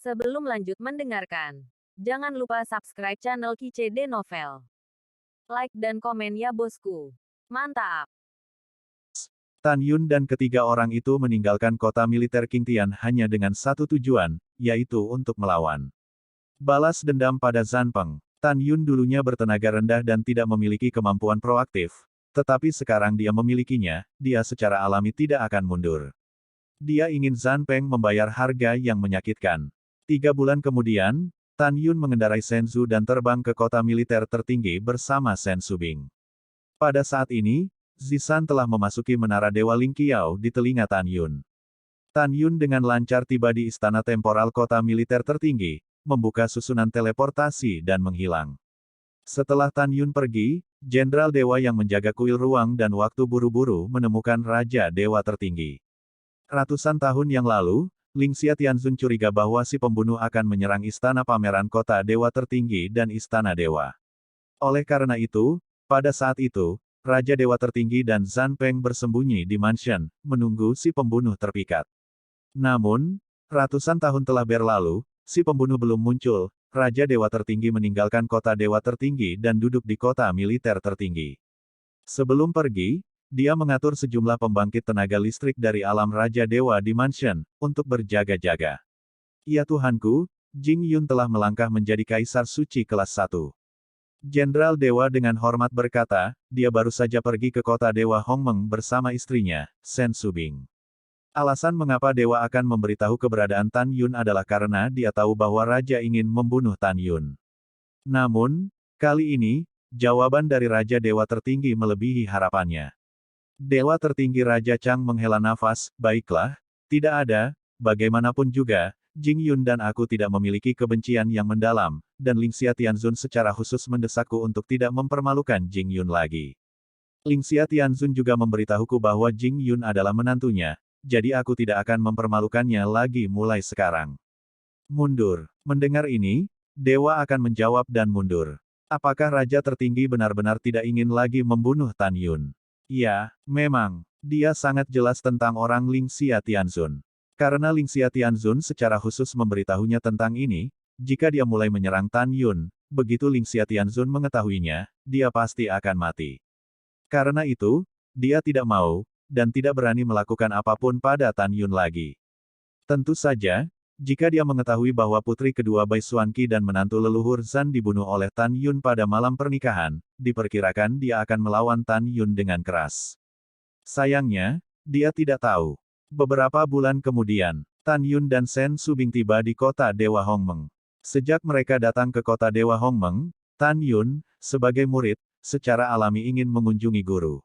Sebelum lanjut mendengarkan, jangan lupa subscribe channel KCD Novel. Like dan komen ya bosku. Mantap! Tan Yun dan ketiga orang itu meninggalkan kota militer Qingtian hanya dengan satu tujuan, yaitu untuk melawan. Balas dendam pada Zanpeng. Tan Yun dulunya bertenaga rendah dan tidak memiliki kemampuan proaktif. Tetapi sekarang dia memilikinya, dia secara alami tidak akan mundur. Dia ingin Zanpeng membayar harga yang menyakitkan. 3 bulan kemudian, Tan Yun mengendarai Shenzhou dan terbang ke kota militer tertinggi bersama Shen Subing. Pada saat ini, Zisan telah memasuki menara Dewa Lingqiao di telinga Tan Yun. Tan Yun dengan lancar tiba di istana temporal kota militer tertinggi, membuka susunan teleportasi dan menghilang. Setelah Tan Yun pergi, Jenderal Dewa yang menjaga kuil ruang dan waktu buru-buru menemukan Raja Dewa tertinggi. Ratusan tahun yang lalu, Lingxia Tianzun curiga bahwa si pembunuh akan menyerang istana pameran kota Dewa tertinggi dan istana Dewa. Oleh karena itu, pada saat itu, Raja Dewa tertinggi dan Zanpeng bersembunyi di mansion, menunggu si pembunuh terpikat. Namun, ratusan tahun telah berlalu, si pembunuh belum muncul, Raja Dewa tertinggi meninggalkan kota Dewa tertinggi dan duduk di kota militer tertinggi. Sebelum pergi, dia mengatur sejumlah pembangkit tenaga listrik dari alam Raja Dewa di mansion, untuk berjaga-jaga. Ya Tuhanku, Jing Yun telah melangkah menjadi Kaisar Suci kelas 1. Jenderal Dewa dengan hormat berkata, dia baru saja pergi ke kota Dewa Hongmeng bersama istrinya, Shen Subing. Alasan mengapa Dewa akan memberitahu keberadaan Tan Yun adalah karena dia tahu bahwa Raja ingin membunuh Tan Yun. Namun, kali ini, jawaban dari Raja Dewa tertinggi melebihi harapannya. Dewa tertinggi Raja Chang menghela nafas, baiklah, tidak ada, bagaimanapun juga, Jing Yun dan aku tidak memiliki kebencian yang mendalam, dan Lingxia Tianzun secara khusus mendesakku untuk tidak mempermalukan Jing Yun lagi. Lingxia Tianzun juga memberitahuku bahwa Jing Yun adalah menantunya, jadi aku tidak akan mempermalukannya lagi mulai sekarang. Mundur. Mendengar ini, Dewa akan menjawab dan mundur. Apakah Raja tertinggi benar-benar tidak ingin lagi membunuh Tan Yun? Ya, memang, dia sangat jelas tentang orang Lingxia Tianzun. Karena Lingxia Tianzun secara khusus memberitahunya tentang ini, jika dia mulai menyerang Tan Yun, begitu Lingxia Tianzun mengetahuinya, dia pasti akan mati. Karena itu, dia tidak mau, dan tidak berani melakukan apapun pada Tan Yun lagi. Tentu saja, jika dia mengetahui bahwa putri kedua Bai Xuanqi dan menantu leluhur Zan dibunuh oleh Tan Yun pada malam pernikahan, diperkirakan dia akan melawan Tan Yun dengan keras. Sayangnya, dia tidak tahu. Beberapa bulan kemudian, Tan Yun dan Shen Subing tiba di kota Dewa Hongmeng. Sejak mereka datang ke kota Dewa Hongmeng, Tan Yun, sebagai murid, secara alami ingin mengunjungi guru.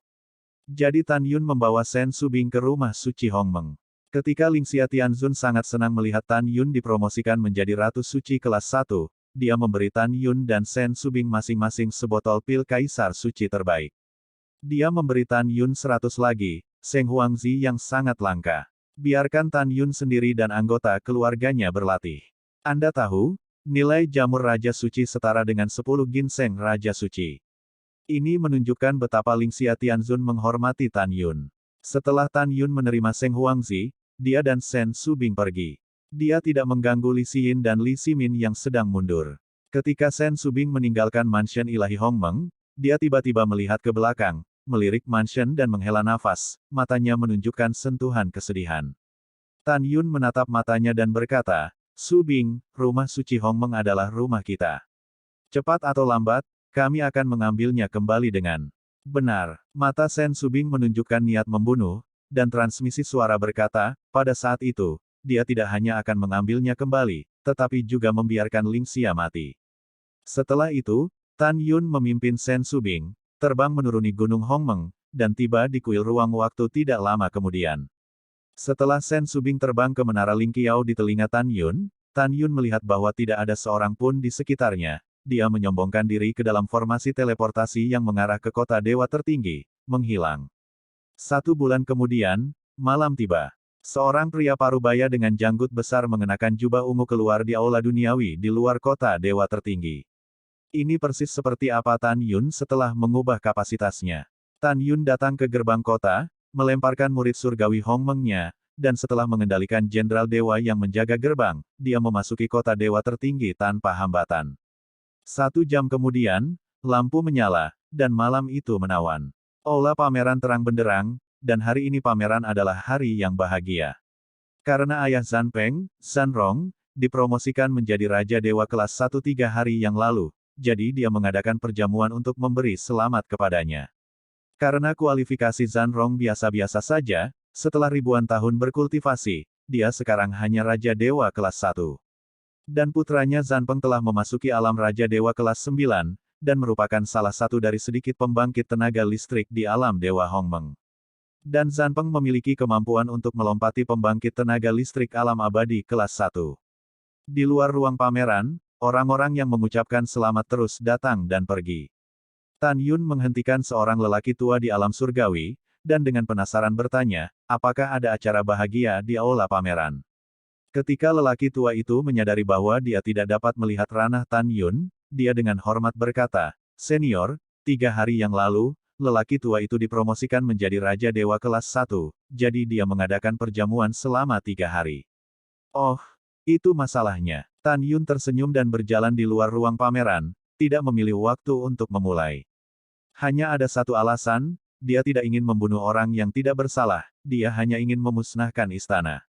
Jadi Tan Yun membawa Shen Subing ke rumah suci Hongmeng. Ketika Lingxia Tianzun sangat senang melihat Tan Yun dipromosikan menjadi Ratu Suci kelas 1, dia memberi Tan Yun dan Shen Subing masing-masing sebotol pil Kaisar Suci terbaik. Dia memberi Tan Yun 100 lagi, Seng Huangzi yang sangat langka. Biarkan Tan Yun sendiri dan anggota keluarganya berlatih. Anda tahu, nilai jamur Raja Suci setara dengan 10 ginseng Raja Suci. Ini menunjukkan betapa Lingxia Tianzun menghormati Tan Yun. Setelah Tan Yun menerima Seng Huangzi, dia dan Shen Subing pergi. Dia tidak mengganggu Li Xiyin dan Li Ximin yang sedang mundur. Ketika Shen Subing meninggalkan mansion ilahi Hongmeng, dia tiba-tiba melihat ke belakang, melirik mansion dan menghela nafas, matanya menunjukkan sentuhan kesedihan. Tan Yun menatap matanya dan berkata, Subing, rumah suci Hongmeng adalah rumah kita. Cepat atau lambat, kami akan mengambilnya kembali dengan benar. Mata Shen Subing menunjukkan niat membunuh, dan transmisi suara berkata, pada saat itu, dia tidak hanya akan mengambilnya kembali, tetapi juga membiarkan Lingxia mati. Setelah itu, Tan Yun memimpin Shen Subing, terbang menuruni Gunung Hongmeng, dan tiba di kuil ruang waktu tidak lama kemudian. Setelah Shen Subing terbang ke menara Lingqiao di telinga Tan Yun melihat bahwa tidak ada seorang pun di sekitarnya. Dia menyombongkan diri ke dalam formasi teleportasi yang mengarah ke kota Dewa tertinggi, menghilang. 1 bulan kemudian, malam tiba. Seorang pria parubaya dengan janggut besar mengenakan jubah ungu keluar di aula duniawi di luar kota Dewa tertinggi. Ini persis seperti apa Tan Yun setelah mengubah kapasitasnya. Tan Yun datang ke gerbang kota, melemparkan murid surgawi Hongmeng-nya, dan setelah mengendalikan Jenderal Dewa yang menjaga gerbang, dia memasuki kota dewa tertinggi tanpa hambatan. 1 jam kemudian, lampu menyala, dan malam itu menawan. Aula pameran terang benderang, dan hari ini pameran adalah hari yang bahagia. Karena ayah Zanpeng, Zanrong, dipromosikan menjadi Raja Dewa kelas 1 3 hari yang lalu, jadi dia mengadakan perjamuan untuk memberi selamat kepadanya. Karena kualifikasi Zanrong biasa-biasa saja, setelah ribuan tahun berkultivasi, dia sekarang hanya Raja Dewa kelas 1. Dan putranya Zanpeng telah memasuki alam Raja Dewa kelas 9, dan merupakan salah satu dari sedikit pembangkit tenaga listrik di alam Dewa Hongmeng. Dan Zanpeng memiliki kemampuan untuk melompati pembangkit tenaga listrik alam abadi kelas 1. Di luar ruang pameran, orang-orang yang mengucapkan selamat terus datang dan pergi. Tan Yun menghentikan seorang lelaki tua di alam surgawi, dan dengan penasaran bertanya, apakah ada acara bahagia di aula pameran. Ketika lelaki tua itu menyadari bahwa dia tidak dapat melihat ranah Tan Yun, dia dengan hormat berkata, "Senior, 3 hari yang lalu, lelaki tua itu dipromosikan menjadi Raja Dewa kelas 1, jadi dia mengadakan perjamuan selama 3 hari." "Oh, itu masalahnya." Tan Yun tersenyum dan berjalan di luar ruang pameran, tidak memilih waktu untuk memulai. Hanya ada satu alasan, dia tidak ingin membunuh orang yang tidak bersalah, dia hanya ingin memusnahkan istana.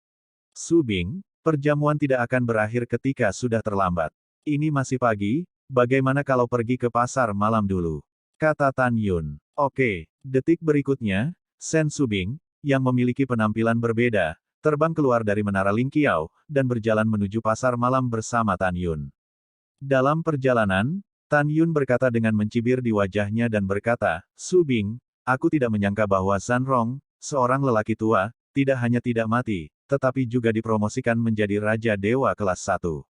Su Bing, perjamuan tidak akan berakhir ketika sudah terlambat. Ini masih pagi, bagaimana kalau pergi ke pasar malam dulu? Kata Tan Yun. Oke, detik berikutnya, Sen Su Bing, yang memiliki penampilan berbeda, terbang keluar dari Menara Ling Qiao, dan berjalan menuju pasar malam bersama Tan Yun. Dalam perjalanan, Tan Yun berkata dengan mencibir di wajahnya dan berkata, "Su Bing, aku tidak menyangka bahwa Zanrong, seorang lelaki tua, tidak hanya tidak mati, tetapi juga dipromosikan menjadi Raja Dewa kelas 1.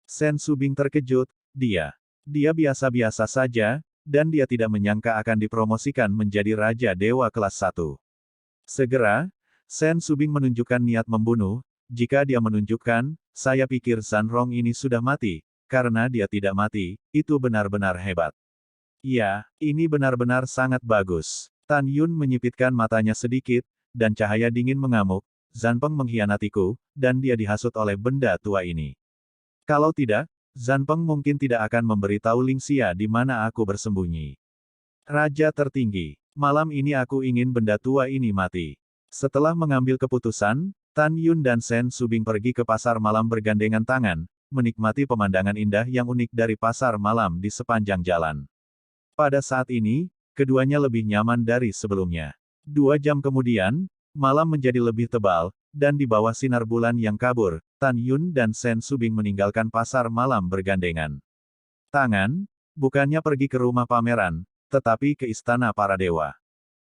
Sen Su Bing terkejut, dia biasa-biasa saja, dan dia tidak menyangka akan dipromosikan menjadi Raja Dewa kelas 1. Segera, Sen Su Bing menunjukkan niat membunuh, jika dia menunjukkan, saya pikir Zanrong ini sudah mati, karena dia tidak mati, itu benar-benar hebat. Ya, ini benar-benar sangat bagus. Tan Yun menyipitkan matanya sedikit, dan cahaya dingin mengamuk, Zanpeng mengkhianatiku, dan dia dihasut oleh benda tua ini. Kalau tidak, Zanpeng mungkin tidak akan memberitahu Lingxia di mana aku bersembunyi. Raja tertinggi, malam ini aku ingin benda tua ini mati. Setelah mengambil keputusan, Tan Yun dan Sen Su Bing pergi ke pasar malam bergandengan tangan, menikmati pemandangan indah yang unik dari pasar malam di sepanjang jalan. Pada saat ini, keduanya lebih nyaman dari sebelumnya. 2 jam kemudian, malam menjadi lebih tebal, dan di bawah sinar bulan yang kabur, Tan Yun dan Sen Su Bing meninggalkan pasar malam bergandengan tangan, bukannya pergi ke rumah pameran, tetapi ke istana para dewa.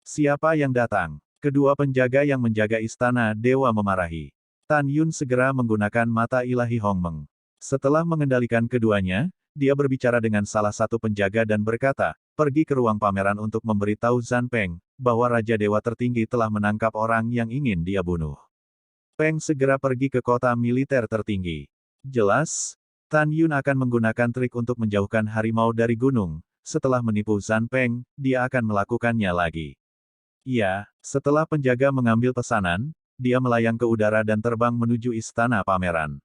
Siapa yang datang? Kedua penjaga yang menjaga istana dewa memarahi. Tan Yun segera menggunakan mata ilahi Hongmeng. Setelah mengendalikan keduanya, dia berbicara dengan salah satu penjaga dan berkata, pergi ke ruang pameran untuk memberitahu Zanpeng, bahwa Raja Dewa tertinggi telah menangkap orang yang ingin dia bunuh. Peng segera pergi ke kota militer tertinggi. Jelas, Tan Yun akan menggunakan trik untuk menjauhkan harimau dari gunung. Setelah menipu Zanpeng, dia akan melakukannya lagi. Ya, setelah penjaga mengambil pesanan, dia melayang ke udara dan terbang menuju istana pameran.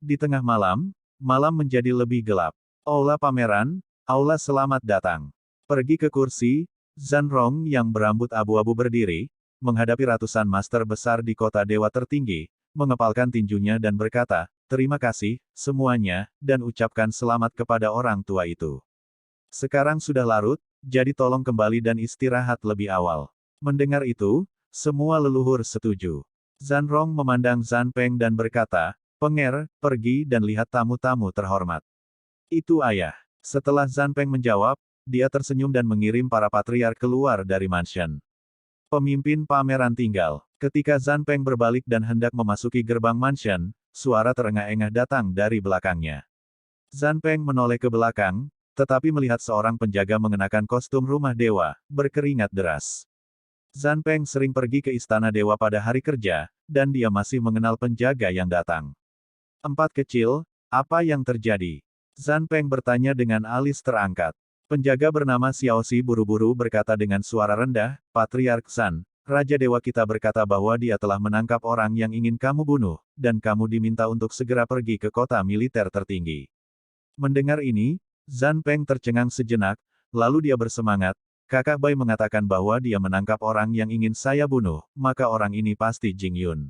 Di tengah malam, malam menjadi lebih gelap. Aula pameran, aula selamat datang. Pergi ke kursi, Zanrong yang berambut abu-abu berdiri, menghadapi ratusan master besar di kota dewa tertinggi, mengepalkan tinjunya dan berkata, terima kasih, semuanya, dan ucapkan selamat kepada orang tua itu. Sekarang sudah larut, jadi tolong kembali dan istirahat lebih awal. Mendengar itu, semua leluhur setuju. Zanrong memandang Zanpeng dan berkata, Penger, pergi dan lihat tamu-tamu terhormat. Itu ayah. Setelah Zanpeng menjawab, dia tersenyum dan mengirim para patriark keluar dari mansion. Pemimpin pameran tinggal. Ketika Zanpeng berbalik dan hendak memasuki gerbang mansion, suara terengah-engah datang dari belakangnya. Zanpeng menoleh ke belakang, tetapi melihat seorang penjaga mengenakan kostum rumah dewa, berkeringat deras. Zanpeng sering pergi ke istana dewa pada hari kerja, dan dia masih mengenal penjaga yang datang. Empat kecil, apa yang terjadi? Zanpeng bertanya dengan alis terangkat. Penjaga bernama Xiaoxi buru-buru berkata dengan suara rendah, Patriark Zan, Raja Dewa kita berkata bahwa dia telah menangkap orang yang ingin kamu bunuh, dan kamu diminta untuk segera pergi ke kota militer tertinggi. Mendengar ini, Zhan Peng tercengang sejenak, lalu dia bersemangat, Kakak Bai mengatakan bahwa dia menangkap orang yang ingin saya bunuh, maka orang ini pasti Jing Yun.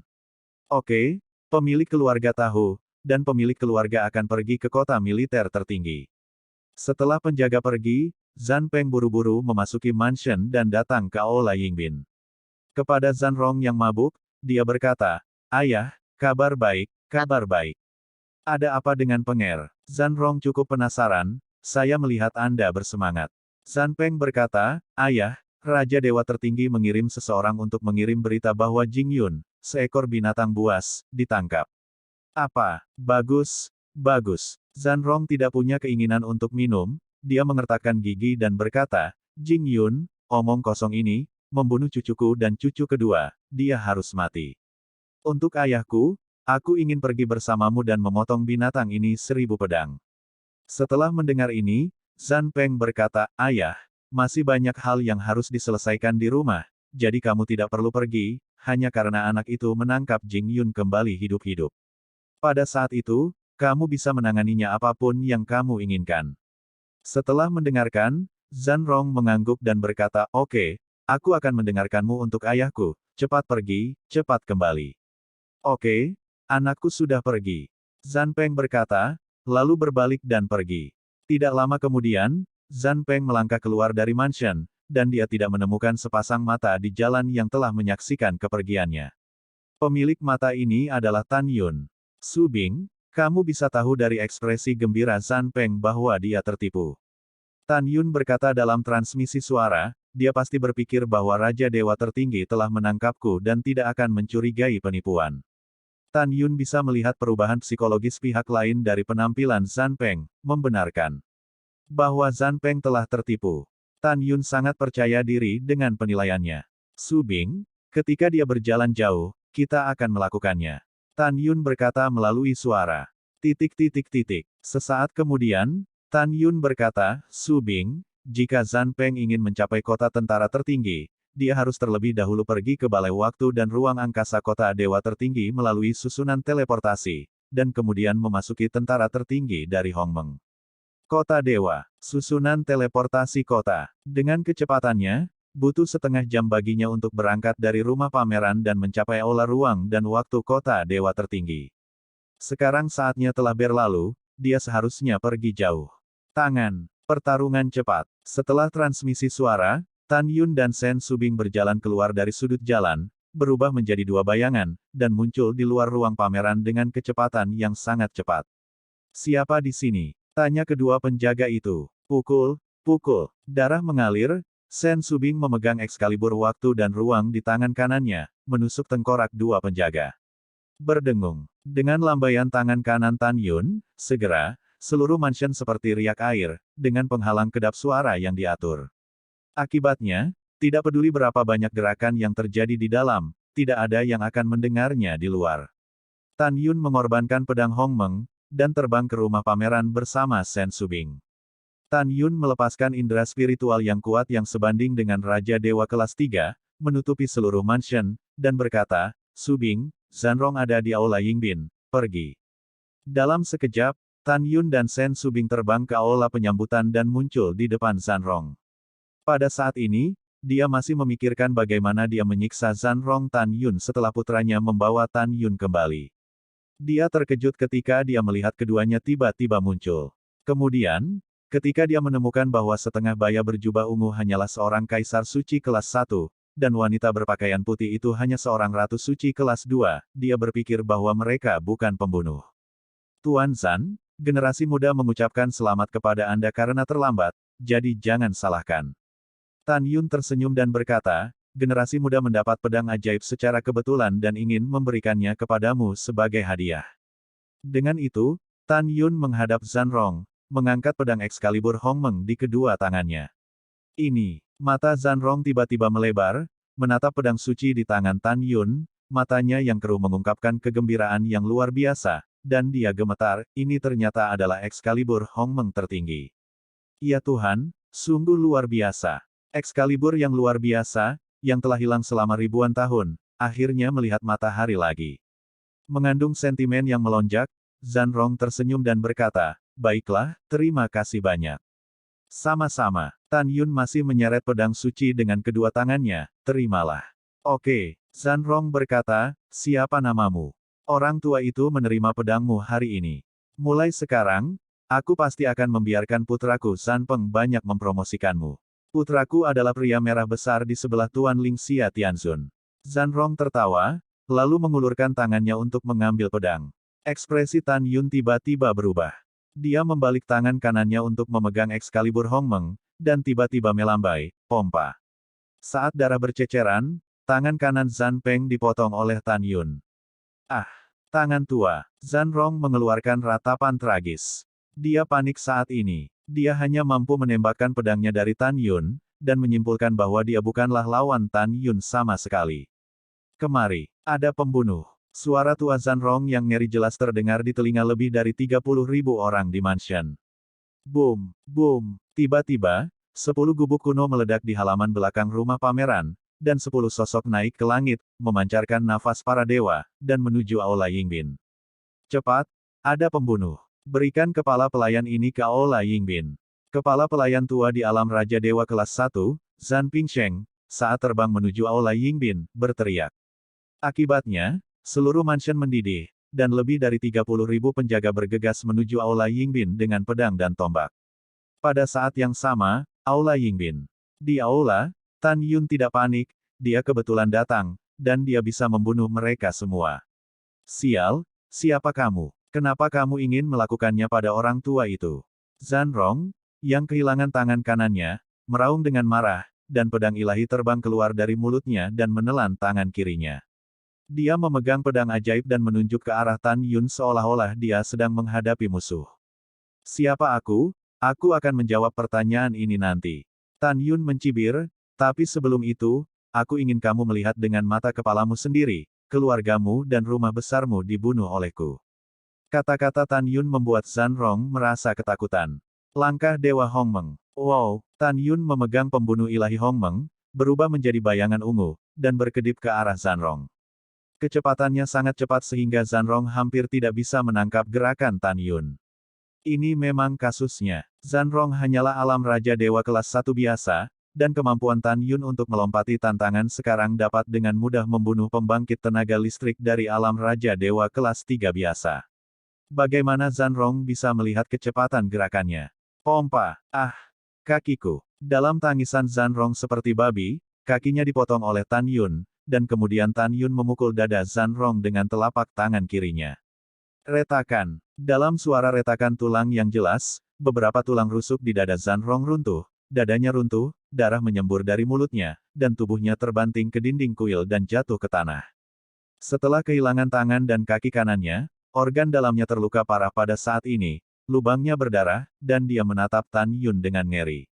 Oke, pemilik keluarga tahu, dan pemilik keluarga akan pergi ke kota militer tertinggi. Setelah penjaga pergi, Zhan Peng buru-buru memasuki mansion dan datang ke Aula Yingbin. Kepada Zhan Rong yang mabuk, dia berkata, "Ayah, kabar baik, kabar baik. Ada apa dengan Penger?" Zhan Rong cukup penasaran, "Saya melihat Anda bersemangat." Zhan Peng berkata, "Ayah, Raja Dewa Tertinggi mengirim seseorang untuk mengirim berita bahwa Jing Yun, seekor binatang buas, ditangkap." "Apa? Bagus, bagus." Zhan Rong tidak punya keinginan untuk minum, dia mengertakkan gigi dan berkata, "Jing Yun, omong kosong ini, membunuh cucuku dan cucu kedua, dia harus mati. Untuk ayahku, aku ingin pergi bersamamu dan memotong binatang ini 1000 pedang." Setelah mendengar ini, Zhan Peng berkata, "Ayah, masih banyak hal yang harus diselesaikan di rumah, jadi kamu tidak perlu pergi, hanya karena anak itu menangkap Jing Yun kembali hidup-hidup. Pada saat itu, kamu bisa menanganinya apapun yang kamu inginkan." Setelah mendengarkan, Zhan Rong mengangguk dan berkata, "Oke, aku akan mendengarkanmu untuk ayahku, cepat pergi, cepat kembali." "Oke, anakku sudah pergi." Zhan Peng berkata, lalu berbalik dan pergi. Tidak lama kemudian, Zhan Peng melangkah keluar dari mansion, dan dia tidak menemukan sepasang mata di jalan yang telah menyaksikan kepergiannya. Pemilik mata ini adalah Tan Yun. "Su Bing, kamu bisa tahu dari ekspresi gembira Zhan Peng bahwa dia tertipu." Tan Yun berkata dalam transmisi suara, dia pasti berpikir bahwa Raja Dewa Tertinggi telah menangkapku dan tidak akan mencurigai penipuan. Tan Yun bisa melihat perubahan psikologis pihak lain dari penampilan Zhan Peng, membenarkan bahwa Zhan Peng telah tertipu. Tan Yun sangat percaya diri dengan penilaiannya. "Su Bing, ketika dia berjalan jauh, kita akan melakukannya." Tan Yun berkata melalui suara. Sesaat kemudian, Tan Yun berkata, "Su Bing, jika Zhan Peng ingin mencapai kota tentara tertinggi, dia harus terlebih dahulu pergi ke balai waktu dan ruang angkasa kota dewa tertinggi melalui susunan teleportasi, dan kemudian memasuki tentara tertinggi dari Hongmeng. Kota Dewa, susunan teleportasi kota. Dengan kecepatannya, butuh setengah jam baginya untuk berangkat dari rumah pameran dan mencapai aula ruang dan waktu kota dewa tertinggi. Sekarang saatnya telah berlalu, dia seharusnya pergi jauh. Tangan, pertarungan cepat. Setelah transmisi suara, Tan Yun dan Shen Subing berjalan keluar dari sudut jalan, berubah menjadi dua bayangan, dan muncul di luar ruang pameran dengan kecepatan yang sangat cepat. "Siapa di sini?" tanya kedua penjaga itu. "Pukul, pukul." Darah mengalir, Shen Subing memegang Excalibur waktu dan ruang di tangan kanannya, menusuk tengkorak dua penjaga. Berdengung. Dengan lambaian tangan kanan Tan Yun, segera, seluruh mansion seperti riak air, dengan penghalang kedap suara yang diatur. Akibatnya, tidak peduli berapa banyak gerakan yang terjadi di dalam, tidak ada yang akan mendengarnya di luar. Tan Yun mengorbankan pedang Hongmeng, dan terbang ke rumah pameran bersama Shen Subing. Tan Yun melepaskan indera spiritual yang kuat yang sebanding dengan Raja Dewa kelas 3, menutupi seluruh mansion, dan berkata, "Subing, Zhan Rong ada di Aula Yingbin, pergi." Dalam sekejap, Tan Yun dan Shen Subing terbang ke aula penyambutan dan muncul di depan Zhan Rong. Pada saat ini, dia masih memikirkan bagaimana dia menyiksa Zhan Rong. Tan Yun setelah putranya membawa Tan Yun kembali. Dia terkejut ketika dia melihat keduanya tiba-tiba muncul. Kemudian, ketika dia menemukan bahwa setengah baya berjubah ungu hanyalah seorang kaisar suci kelas 1, dan wanita berpakaian putih itu hanya seorang ratu suci kelas 2, dia berpikir bahwa mereka bukan pembunuh. "Tuan Zhan, generasi muda mengucapkan selamat kepada Anda karena terlambat, jadi jangan salahkan." Tan Yun tersenyum dan berkata, "Generasi muda mendapat pedang ajaib secara kebetulan dan ingin memberikannya kepadamu sebagai hadiah." Dengan itu, Tan Yun menghadap Zhan Rong, mengangkat pedang Excalibur Hongmeng di kedua tangannya. Ini, mata Zhan Rong tiba-tiba melebar, menatap pedang suci di tangan Tan Yun, matanya yang keruh mengungkapkan kegembiraan yang luar biasa, dan dia gemetar, ini ternyata adalah Excalibur Hongmeng tertinggi. Ya Tuhan, sungguh luar biasa. Excalibur yang luar biasa, yang telah hilang selama ribuan tahun, akhirnya melihat matahari lagi. Mengandung sentimen yang melonjak, Zanrong tersenyum dan berkata, "Baiklah, terima kasih banyak." Sama-sama, Tan Yun masih menyeret pedang suci dengan kedua tangannya, "Terimalah." "Oke," Zanrong berkata, "siapa namamu?" "Orang tua itu menerima pedangmu hari ini. Mulai sekarang, aku pasti akan membiarkan putraku Zanpeng banyak mempromosikanmu. Putraku adalah pria merah besar di sebelah Tuan Ling Xia Tianzun." Zanrong tertawa, lalu mengulurkan tangannya untuk mengambil pedang. Ekspresi Tan Yun tiba-tiba berubah. Dia membalik tangan kanannya untuk memegang Excalibur Hongmeng, dan tiba-tiba melambai, pompa. Saat darah berceceran, tangan kanan Zanpeng dipotong oleh Tan Yun. "Ah! Tangan tua!" Zanrong mengeluarkan ratapan tragis. Dia panik saat ini. Dia hanya mampu menembakkan pedangnya dari Tan Yun, dan menyimpulkan bahwa dia bukanlah lawan Tan Yun sama sekali. "Kemari, ada pembunuh." Suara tua Zanrong yang ngeri jelas terdengar di telinga lebih dari 30.000 orang di mansion. Boom, boom. Tiba-tiba, 10 gubuk kuno meledak di halaman belakang rumah pameran, dan 10 sosok naik ke langit, memancarkan nafas para dewa, dan menuju Aula Yingbin. "Cepat, ada pembunuh. Berikan kepala pelayan ini ke Aula Yingbin." Kepala pelayan tua di alam Raja Dewa kelas 1, Zhan Pingsheng, saat terbang menuju Aula Yingbin, berteriak. Akibatnya, seluruh mansion mendidih, dan lebih dari 30.000 penjaga bergegas menuju Aula Yingbin dengan pedang dan tombak. Pada saat yang sama, Aula Yingbin. Di aula, Tan Yun tidak panik, dia kebetulan datang, dan dia bisa membunuh mereka semua. "Sial, siapa kamu? Kenapa kamu ingin melakukannya pada orang tua itu?" Zanrong, yang kehilangan tangan kanannya, meraung dengan marah, dan pedang ilahi terbang keluar dari mulutnya dan menelan tangan kirinya. Dia memegang pedang ajaib dan menunjuk ke arah Tan Yun seolah-olah dia sedang menghadapi musuh. "Siapa aku? Aku akan menjawab pertanyaan ini nanti." Tan Yun mencibir, "Tapi sebelum itu, aku ingin kamu melihat dengan mata kepalamu sendiri, keluargamu dan rumah besarmu dibunuh olehku." Kata-kata Tan Yun membuat Zanrong merasa ketakutan. Langkah Dewa Hongmeng. Wow, Tan Yun memegang pembunuh ilahi Hongmeng, berubah menjadi bayangan ungu, dan berkedip ke arah Zanrong. Kecepatannya sangat cepat sehingga Zanrong hampir tidak bisa menangkap gerakan Tan Yun. Ini memang kasusnya. Zanrong hanyalah alam Raja Dewa kelas 1 biasa, dan kemampuan Tan Yun untuk melompati tantangan sekarang dapat dengan mudah membunuh pembangkit tenaga listrik dari alam Raja Dewa kelas 3 biasa. Bagaimana Zanrong bisa melihat kecepatan gerakannya? Pompa! Ah! Kakiku! Dalam tangisan Zanrong seperti babi, kakinya dipotong oleh Tan Yun, dan kemudian Tan Yun memukul dada Zanrong dengan telapak tangan kirinya. Retakan. Dalam suara retakan tulang yang jelas, beberapa tulang rusuk di dada Zanrong runtuh, dadanya runtuh, darah menyembur dari mulutnya, dan tubuhnya terbanting ke dinding kuil dan jatuh ke tanah. Setelah kehilangan tangan dan kaki kanannya, organ dalamnya terluka parah pada saat ini, lubangnya berdarah, dan dia menatap Tan Yun dengan ngeri.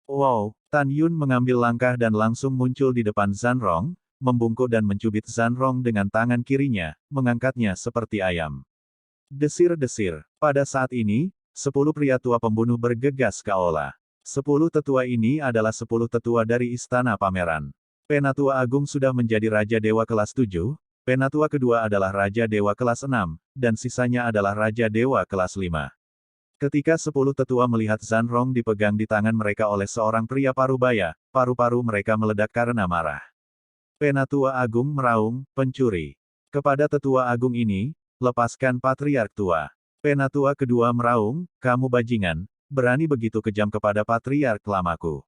Wow, Tan Yun mengambil langkah dan langsung muncul di depan Zanrong, membungkuk dan mencubit Zanrong dengan tangan kirinya, mengangkatnya seperti ayam. Desir-desir. Pada saat ini, 10 pria tua pembunuh bergegas ke aula. 10 tetua ini adalah 10 tetua dari istana pameran. Penatua Agung sudah menjadi Raja Dewa kelas 7, Penatua kedua adalah Raja Dewa kelas 6, dan sisanya adalah Raja Dewa kelas 5. Ketika 10 tetua melihat Zanrong dipegang di tangan mereka oleh seorang pria parubaya, paru-paru mereka meledak karena marah. Penatua Agung meraung, "Pencuri." Kepada tetua agung ini, "Lepaskan Patriark tua." Penatua kedua meraung, "Kamu bajingan, berani begitu kejam kepada Patriark lamaku."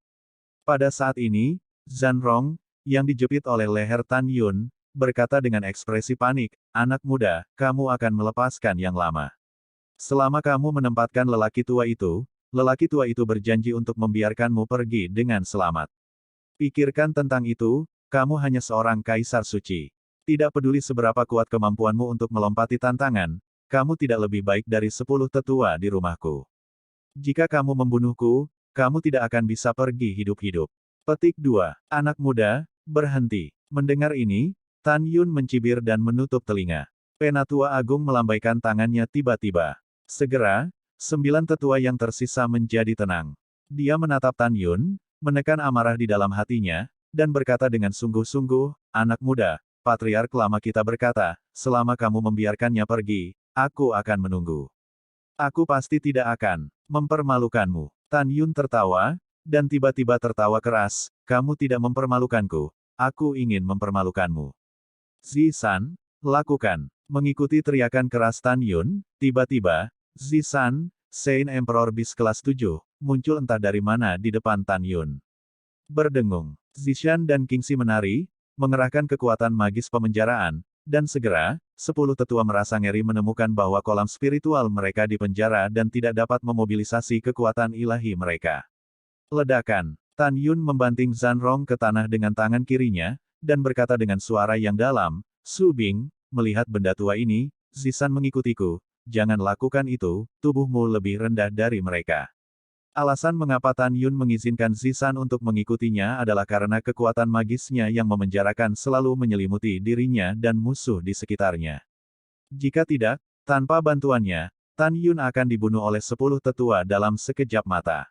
Pada saat ini, Zanrong, yang dijepit oleh leher Tan Yun, berkata dengan ekspresi panik, "Anak muda, kamu akan melepaskan yang lama. Selama kamu menempatkan lelaki tua itu berjanji untuk membiarkanmu pergi dengan selamat. Pikirkan tentang itu, kamu hanya seorang kaisar suci. Tidak peduli seberapa kuat kemampuanmu untuk melompati tantangan, kamu tidak lebih baik dari 10 tetua di rumahku. Jika kamu membunuhku, kamu tidak akan bisa pergi hidup-hidup." Petik 2. Anak muda, berhenti. Mendengar ini, Tan Yun mencibir dan menutup telinga. Penatua Agung melambaikan tangannya tiba-tiba. Segera, 9 tetua yang tersisa menjadi tenang. Dia menatap Tan Yun, menekan amarah di dalam hatinya, dan berkata dengan sungguh-sungguh, anak muda, Patriark lama kita berkata, selama kamu membiarkannya pergi, aku akan menunggu. Aku pasti tidak akan mempermalukanmu. Tan Yun tertawa, dan tiba-tiba tertawa keras, kamu tidak mempermalukanku, aku ingin mempermalukanmu. Zisan, lakukan. Mengikuti teriakan keras Tan Yun, tiba-tiba, Zisan, Saint Emperor Beast kelas 7, muncul entah dari mana di depan Tan Yun. Berdengung, Zishan dan Kingxi menari, mengerahkan kekuatan magis pemenjaraan, dan segera, 10 tetua merasa ngeri menemukan bahwa kolam spiritual mereka di penjara dan tidak dapat memobilisasi kekuatan ilahi mereka. Ledakan, Tan Yun membanting Zanrong ke tanah dengan tangan kirinya, dan berkata dengan suara yang dalam, Su Bing, melihat benda tua ini, Zisan mengikutiku, jangan lakukan itu, tubuhmu lebih rendah dari mereka. Alasan mengapa Tan Yun mengizinkan Zisan untuk mengikutinya adalah karena kekuatan magisnya yang memenjarakan selalu menyelimuti dirinya dan musuh di sekitarnya. Jika tidak, tanpa bantuannya, Tan Yun akan dibunuh oleh 10 tetua dalam sekejap mata.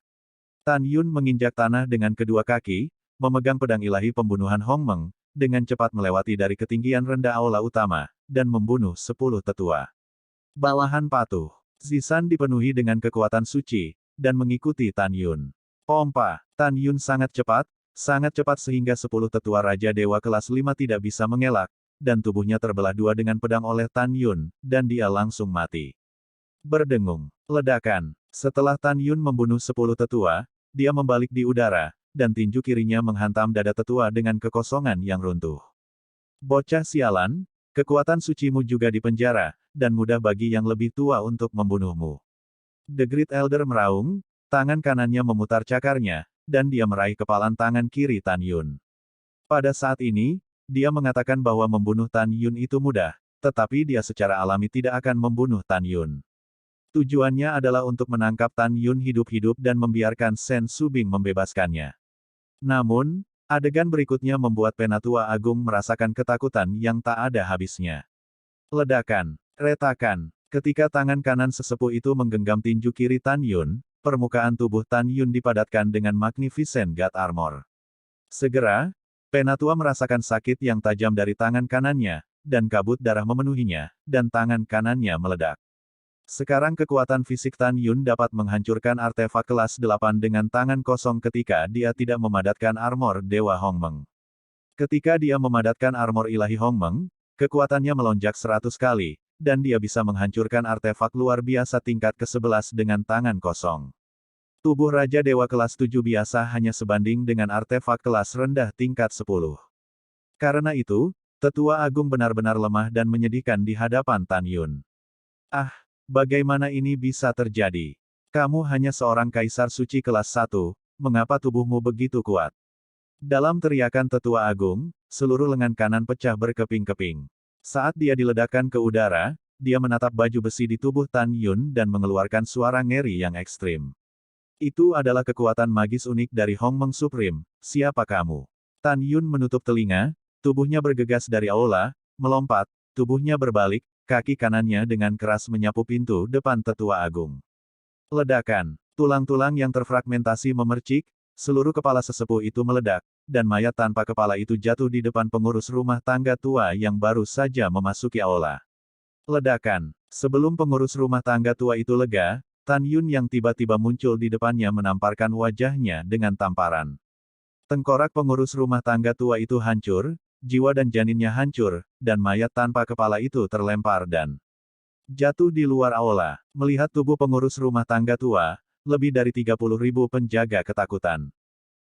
Tan Yun menginjak tanah dengan kedua kaki, memegang pedang ilahi pembunuhan Hong Meng, dengan cepat melewati dari ketinggian rendah aula utama, dan membunuh 10 tetua. Bawahan patuh. Zisan dipenuhi dengan kekuatan suci, dan mengikuti Tan Yun. Pompa, Tan Yun sangat cepat sehingga 10 tetua Raja Dewa kelas 5 tidak bisa mengelak, dan tubuhnya terbelah dua dengan pedang oleh Tan Yun, dan dia langsung mati. Berdengung, ledakan. Setelah Tan Yun membunuh 10 tetua, dia membalik di udara, dan tinju kirinya menghantam dada tetua dengan kekosongan yang runtuh. Bocah sialan, kekuatan sucimu juga di penjara, dan mudah bagi yang lebih tua untuk membunuhmu. The Great Elder meraung, tangan kanannya memutar cakarnya, dan dia meraih kepalan tangan kiri Tan Yun. Pada saat ini, dia mengatakan bahwa membunuh Tan Yun itu mudah, tetapi dia secara alami tidak akan membunuh Tan Yun. Tujuannya adalah untuk menangkap Tan Yun hidup-hidup dan membiarkan Sen Subing membebaskannya. Namun, adegan berikutnya membuat Penatua Agung merasakan ketakutan yang tak ada habisnya. Ledakan, retakan. Ketika tangan kanan sesepuh itu menggenggam tinju kiri Tan Yun, permukaan tubuh Tan Yun dipadatkan dengan Magnificent God Armor. Segera, Penatua merasakan sakit yang tajam dari tangan kanannya, dan kabut darah memenuhinya, dan tangan kanannya meledak. Sekarang kekuatan fisik Tan Yun dapat menghancurkan artefak kelas 8 dengan tangan kosong ketika dia tidak memadatkan armor Dewa Hong Meng. Ketika dia memadatkan armor ilahi Hong Meng, kekuatannya melonjak 100 kali, dan dia bisa menghancurkan artefak luar biasa tingkat ke-11 dengan tangan kosong. Tubuh Raja Dewa kelas 7 biasa hanya sebanding dengan artefak kelas rendah tingkat 10. Karena itu, Tetua Agung benar-benar lemah dan menyedihkan di hadapan Tan Yun. Ah, bagaimana ini bisa terjadi? Kamu hanya seorang kaisar suci kelas 1, mengapa tubuhmu begitu kuat? Dalam teriakan Tetua Agung, seluruh lengan kanan pecah berkeping-keping. Saat dia diledakkan ke udara, dia menatap baju besi di tubuh Tan Yun dan mengeluarkan suara ngeri yang ekstrim. Itu adalah kekuatan magis unik dari Hong Meng Supreme, siapa kamu? Tan Yun menutup telinga, tubuhnya bergegas dari aula, melompat, tubuhnya berbalik, kaki kanannya dengan keras menyapu pintu depan Tetua Agung. Ledakan, tulang-tulang yang terfragmentasi memercik, seluruh kepala sesepuh itu meledak, dan mayat tanpa kepala itu jatuh di depan pengurus rumah tangga tua yang baru saja memasuki aula. Ledakan. Sebelum pengurus rumah tangga tua itu lega, Tan Yun yang tiba-tiba muncul di depannya menamparkan wajahnya dengan tamparan. Tengkorak pengurus rumah tangga tua itu hancur, jiwa dan janinnya hancur, dan mayat tanpa kepala itu terlempar dan jatuh di luar aula. Melihat tubuh pengurus rumah tangga tua, lebih dari 30.000 penjaga ketakutan.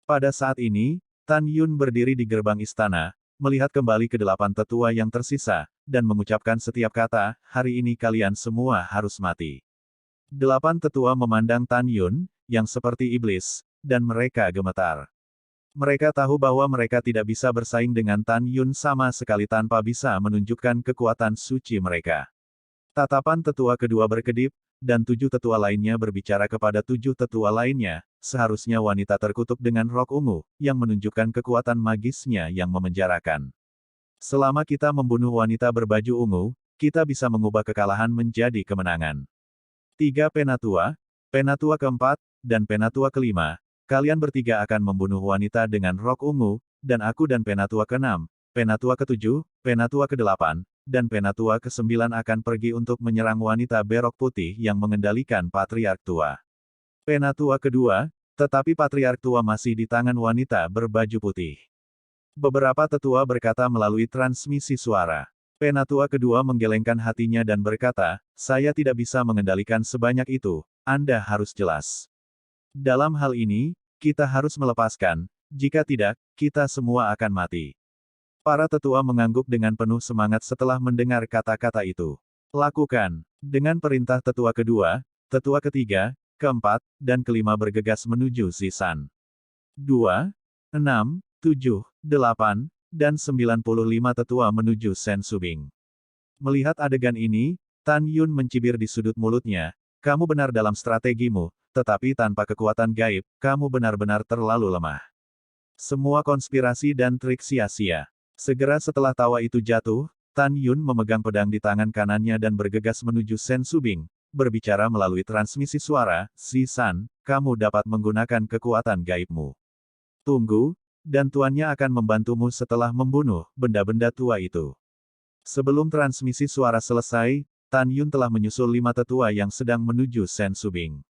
Pada saat ini, Tan Yun berdiri di gerbang istana, melihat kembali ke 8 tetua yang tersisa, dan mengucapkan setiap kata, hari ini kalian semua harus mati. 8 tetua memandang Tan Yun, yang seperti iblis, dan mereka gemetar. Mereka tahu bahwa mereka tidak bisa bersaing dengan Tan Yun sama sekali tanpa bisa menunjukkan kekuatan suci mereka. Tatapan tetua kedua berkedip, dan 7 tetua lainnya berbicara kepada 7 tetua lainnya, seharusnya wanita terkutuk dengan rok ungu, yang menunjukkan kekuatan magisnya yang memenjarakan. Selama kita membunuh wanita berbaju ungu, kita bisa mengubah kekalahan menjadi kemenangan. 3 Penatua, Penatua keempat, dan Penatua kelima, kalian bertiga akan membunuh wanita dengan rok ungu, dan aku dan Penatua ke-6, Penatua ke-7, Penatua ke-8, dan Penatua ke-9 akan pergi untuk menyerang wanita berok putih yang mengendalikan Patriark Tua. Penatua kedua, tetapi Patriark Tua masih di tangan wanita berbaju putih. Beberapa tetua berkata melalui transmisi suara. Penatua kedua menggelengkan hatinya dan berkata, saya tidak bisa mengendalikan sebanyak itu, Anda harus jelas. Dalam hal ini, kita harus melepaskan, jika tidak, kita semua akan mati. Para tetua mengangguk dengan penuh semangat setelah mendengar kata-kata itu. Lakukan. Dengan perintah tetua kedua, tetua ketiga, keempat, dan kelima bergegas menuju Zisan. 2, 6, 7, 8, dan 95 tetua menuju Sen Subing. Melihat adegan ini, Tan Yun mencibir di sudut mulutnya, kamu benar dalam strategimu, tetapi tanpa kekuatan gaib, kamu benar-benar terlalu lemah. Semua konspirasi dan trik sia-sia. Segera setelah tawa itu jatuh, Tan Yun memegang pedang di tangan kanannya dan bergegas menuju Sen Subing, berbicara melalui transmisi suara, Zisan, kamu dapat menggunakan kekuatan gaibmu. Tunggu, dan tuannya akan membantumu setelah membunuh benda-benda tua itu. Sebelum transmisi suara selesai, Tan Yun telah menyusul 5 tetua yang sedang menuju Sen Subing.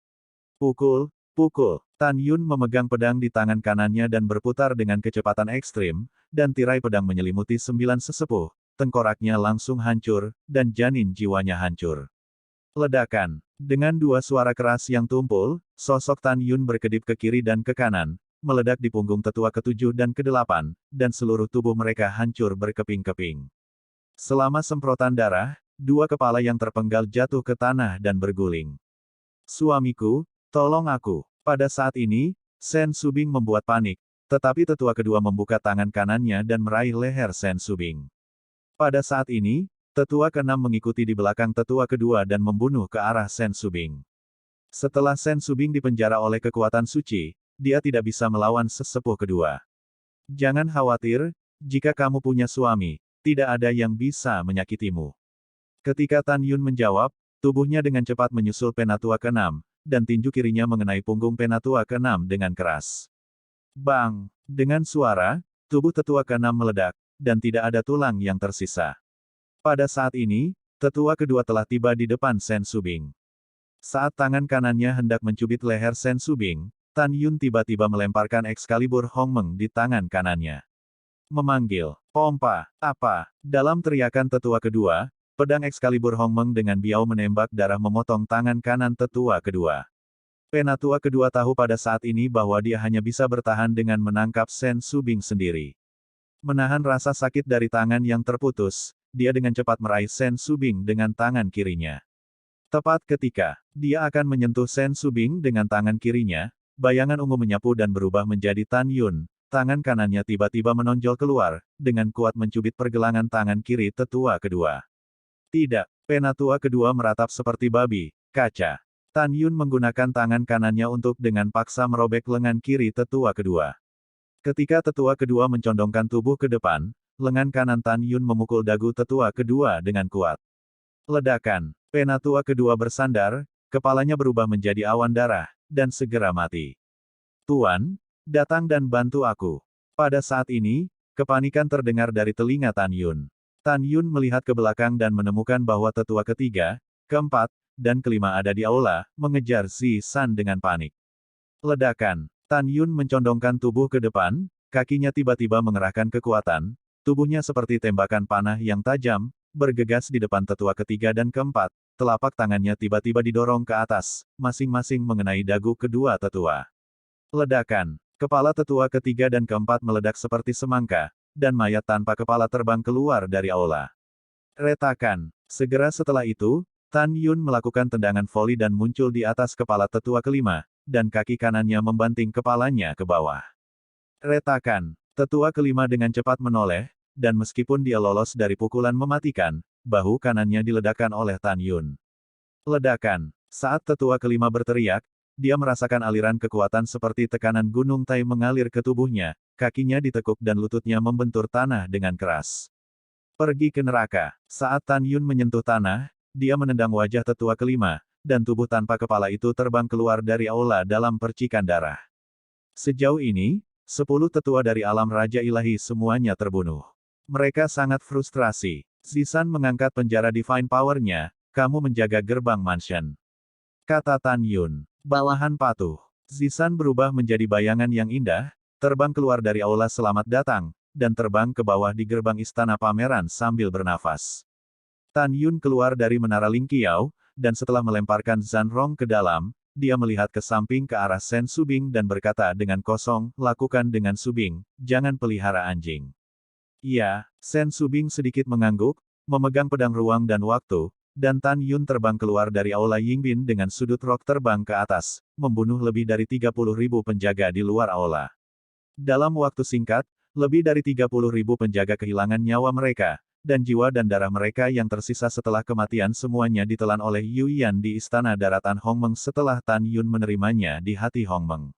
Pukul, pukul. Tan Yun memegang pedang di tangan kanannya dan berputar dengan kecepatan ekstrim, dan tirai pedang menyelimuti 9 sesepuh, tengkoraknya langsung hancur, dan janin jiwanya hancur. Ledakan. Dengan 2 suara keras yang tumpul, sosok Tan Yun berkedip ke kiri dan ke kanan, meledak di punggung tetua ke-7 dan ke-8, dan seluruh tubuh mereka hancur berkeping-keping. Selama semprotan darah, 2 kepala yang terpenggal jatuh ke tanah dan berguling. Suamiku, tolong aku. Pada saat ini, Sen Subing membuat panik, tetapi tetua kedua membuka tangan kanannya dan meraih leher Sen Subing. Pada saat ini, tetua ke-6 mengikuti di belakang tetua kedua dan membunuh ke arah Sen Subing. Setelah Sen Subing dipenjara oleh kekuatan suci, dia tidak bisa melawan sesepuh kedua. Jangan khawatir, jika kamu punya suami, tidak ada yang bisa menyakitimu. Ketika Tan Yun menjawab, tubuhnya dengan cepat menyusul Penatua ke-6, dan tinju kirinya mengenai punggung Penatua ke-6 dengan keras. Bang! Dengan suara, tubuh tetua ke-6 meledak, dan tidak ada tulang yang tersisa. Pada saat ini, tetua kedua telah tiba di depan Sen Subing. Saat tangan kanannya hendak mencubit leher Sen Subing, Tan Yun tiba-tiba melemparkan Excalibur Hongmeng di tangan kanannya. Memanggil, pompa, apa? Dalam teriakan tetua kedua, pedang Excalibur Hongmeng dengan biau menembak darah memotong tangan kanan tetua kedua. Penatua kedua tahu pada saat ini bahwa dia hanya bisa bertahan dengan menangkap Sen Subing sendiri. Menahan rasa sakit dari tangan yang terputus, dia dengan cepat meraih Sen Subing dengan tangan kirinya. Tepat ketika dia akan menyentuh Sen Subing dengan tangan kirinya, bayangan ungu menyapu dan berubah menjadi Tan Yun. Tangan kanannya tiba-tiba menonjol keluar, dengan kuat mencubit pergelangan tangan kiri tetua kedua. Tidak, Penatua kedua meratap seperti babi kaca. Tan Yun menggunakan tangan kanannya untuk dengan paksa merobek lengan kiri tetua kedua. Ketika tetua kedua mencondongkan tubuh ke depan, lengan kanan Tan Yun memukul dagu tetua kedua dengan kuat. Ledakan. Penatua kedua bersandar, kepalanya berubah menjadi awan darah, dan segera mati. Tuan, datang dan bantu aku. Pada saat ini, kepanikan terdengar dari telinga Tan Yun. Tan Yun melihat ke belakang dan menemukan bahwa tetua ketiga, keempat, dan kelima ada di aula, mengejar Zisan dengan panik. Ledakan. Tan Yun mencondongkan tubuh ke depan, kakinya tiba-tiba mengerahkan kekuatan, tubuhnya seperti tembakan panah yang tajam, bergegas di depan tetua ketiga dan keempat, telapak tangannya tiba-tiba didorong ke atas, masing-masing mengenai dagu kedua tetua. Ledakan. Kepala tetua ketiga dan keempat meledak seperti semangka, dan mayat tanpa kepala terbang keluar dari aula. Retakan. Segera setelah itu, Tan Yun melakukan tendangan voli dan muncul di atas kepala tetua kelima, dan kaki kanannya membanting kepalanya ke bawah. Retakan. Tetua kelima dengan cepat menoleh, dan meskipun dia lolos dari pukulan mematikan, bahu kanannya diledakkan oleh Tan Yun. Ledakan. Saat tetua kelima berteriak, dia merasakan aliran kekuatan seperti tekanan gunung Tai mengalir ke tubuhnya, kakinya ditekuk dan lututnya membentur tanah dengan keras. Pergi ke neraka. Saat Tan Yun menyentuh tanah, dia menendang wajah tetua kelima, dan tubuh tanpa kepala itu terbang keluar dari aula dalam percikan darah. Sejauh ini, 10 tetua dari alam Raja Ilahi semuanya terbunuh. Mereka sangat frustrasi. Zisan mengangkat penjara Divine Power-nya, kamu menjaga gerbang mansion. Kata Tan Yun. Bawahan patuh. Zisan berubah menjadi bayangan yang indah, terbang keluar dari aula selamat datang, dan terbang ke bawah di gerbang istana pameran sambil bernafas. Tan Yun keluar dari menara Ling Qiao, dan setelah melemparkan Zhan Rong ke dalam, dia melihat ke samping ke arah Sen Subing dan berkata dengan kosong, lakukan dengan Subing, jangan pelihara anjing. Iya, Sen Subing sedikit mengangguk, memegang pedang ruang dan waktu, dan Tan Yun terbang keluar dari aula Yingbin dengan sudut rok terbang ke atas, membunuh lebih dari 30.000 penjaga di luar aula. Dalam waktu singkat, lebih dari 30.000 penjaga kehilangan nyawa mereka, dan jiwa dan darah mereka yang tersisa setelah kematian semuanya ditelan oleh Yu Yan di Istana Daratan Hongmeng setelah Tan Yun menerimanya di hati Hongmeng.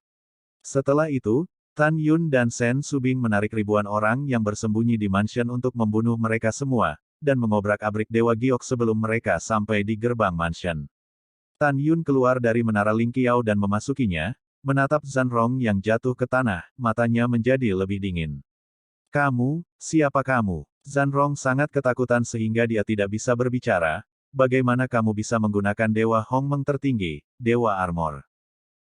Setelah itu, Tan Yun dan Sen Subing menarik ribuan orang yang bersembunyi di mansion untuk membunuh mereka semua, dan mengobrak-abrik Dewa Giok sebelum mereka sampai di gerbang mansion. Tan Yun keluar dari menara Ling Qiao dan memasukinya, menatap Zhan Rong yang jatuh ke tanah, matanya menjadi lebih dingin. Kamu, siapa kamu? Zhan Rong sangat ketakutan sehingga dia tidak bisa berbicara. Bagaimana kamu bisa menggunakan Dewa Hongmeng tertinggi, Dewa Armor?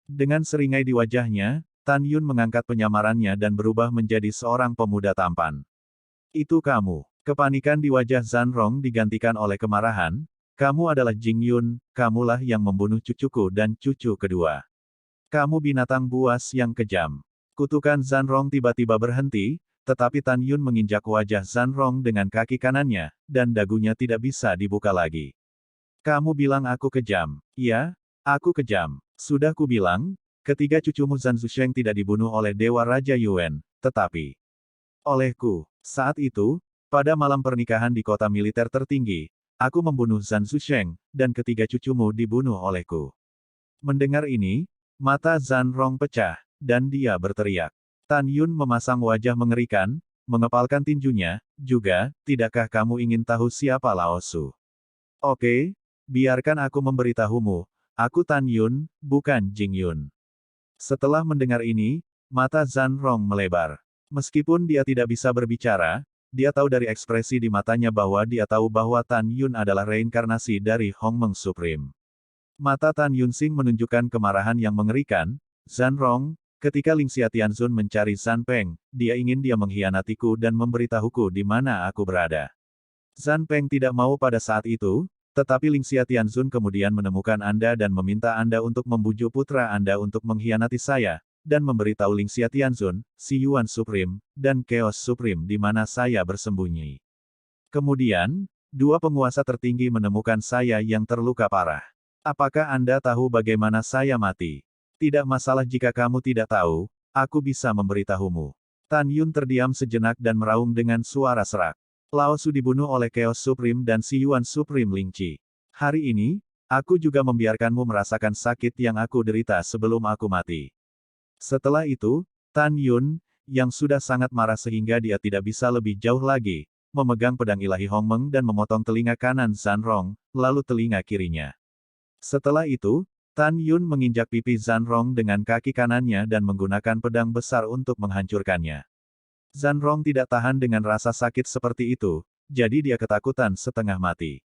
Dengan seringai di wajahnya, Tan Yun mengangkat penyamarannya dan berubah menjadi seorang pemuda tampan. Itu kamu. Kepanikan di wajah Zhan Rong digantikan oleh kemarahan. Kamu adalah Jing Yun, kamulah yang membunuh cucuku dan cucu kedua. Kamu binatang buas yang kejam. Kutukan Zhan Rong tiba-tiba berhenti, tetapi Tan Yun menginjak wajah Zhan Rong dengan kaki kanannya, dan dagunya tidak bisa dibuka lagi. Kamu bilang aku kejam. Iya, aku kejam. Sudah kubilang, ketiga cucumu Zhan Zusheng tidak dibunuh oleh Dewa Raja Yuan, tetapi olehku. Saat itu, pada malam pernikahan di kota militer tertinggi, aku membunuh Zhan Zusheng, dan ketiga cucumu dibunuh olehku. Mendengar ini, mata Zhan Rong pecah, dan dia berteriak. Tan Yun memasang wajah mengerikan, mengepalkan tinjunya, juga, tidakkah kamu ingin tahu siapa Lao Su? Oke, biarkan aku memberitahumu, aku Tan Yun, bukan Jing Yun. Setelah mendengar ini, mata Zhan Rong melebar. Meskipun dia tidak bisa berbicara, dia tahu dari ekspresi di matanya bahwa dia tahu bahwa Tan Yun adalah reinkarnasi dari Hongmeng Supreme. Mata Tan Yunsing menunjukkan kemarahan yang mengerikan. Zhan Rong, ketika Ling Xiatianzun mencari Zhan Peng, dia ingin dia mengkhianatiku dan memberitahuku di mana aku berada. Zhan Peng tidak mau pada saat itu, tetapi Ling Xiatianzun kemudian menemukan Anda dan meminta Anda untuk membujuk putra Anda untuk mengkhianati saya, dan memberitahu Ling Xiatianzun, Si Yuan Supreme, dan Chaos Supreme di mana saya bersembunyi. Kemudian, dua penguasa tertinggi menemukan saya yang terluka parah. Apakah Anda tahu bagaimana saya mati? Tidak masalah jika kamu tidak tahu, aku bisa memberitahumu. Tan Yun terdiam sejenak dan meraung dengan suara serak. Lao Su dibunuh oleh Chaos Supreme dan Si Yuan Supreme Ling Qi. Hari ini, aku juga membiarkanmu merasakan sakit yang aku derita sebelum aku mati. Setelah itu, Tan Yun, yang sudah sangat marah sehingga dia tidak bisa lebih jauh lagi, memegang pedang ilahi Hongmeng dan memotong telinga kanan Zhan Rong, lalu telinga kirinya. Setelah itu, Tan Yun menginjak pipi Zhan Rong dengan kaki kanannya dan menggunakan pedang besar untuk menghancurkannya. Zhan Rong tidak tahan dengan rasa sakit seperti itu, jadi dia ketakutan setengah mati.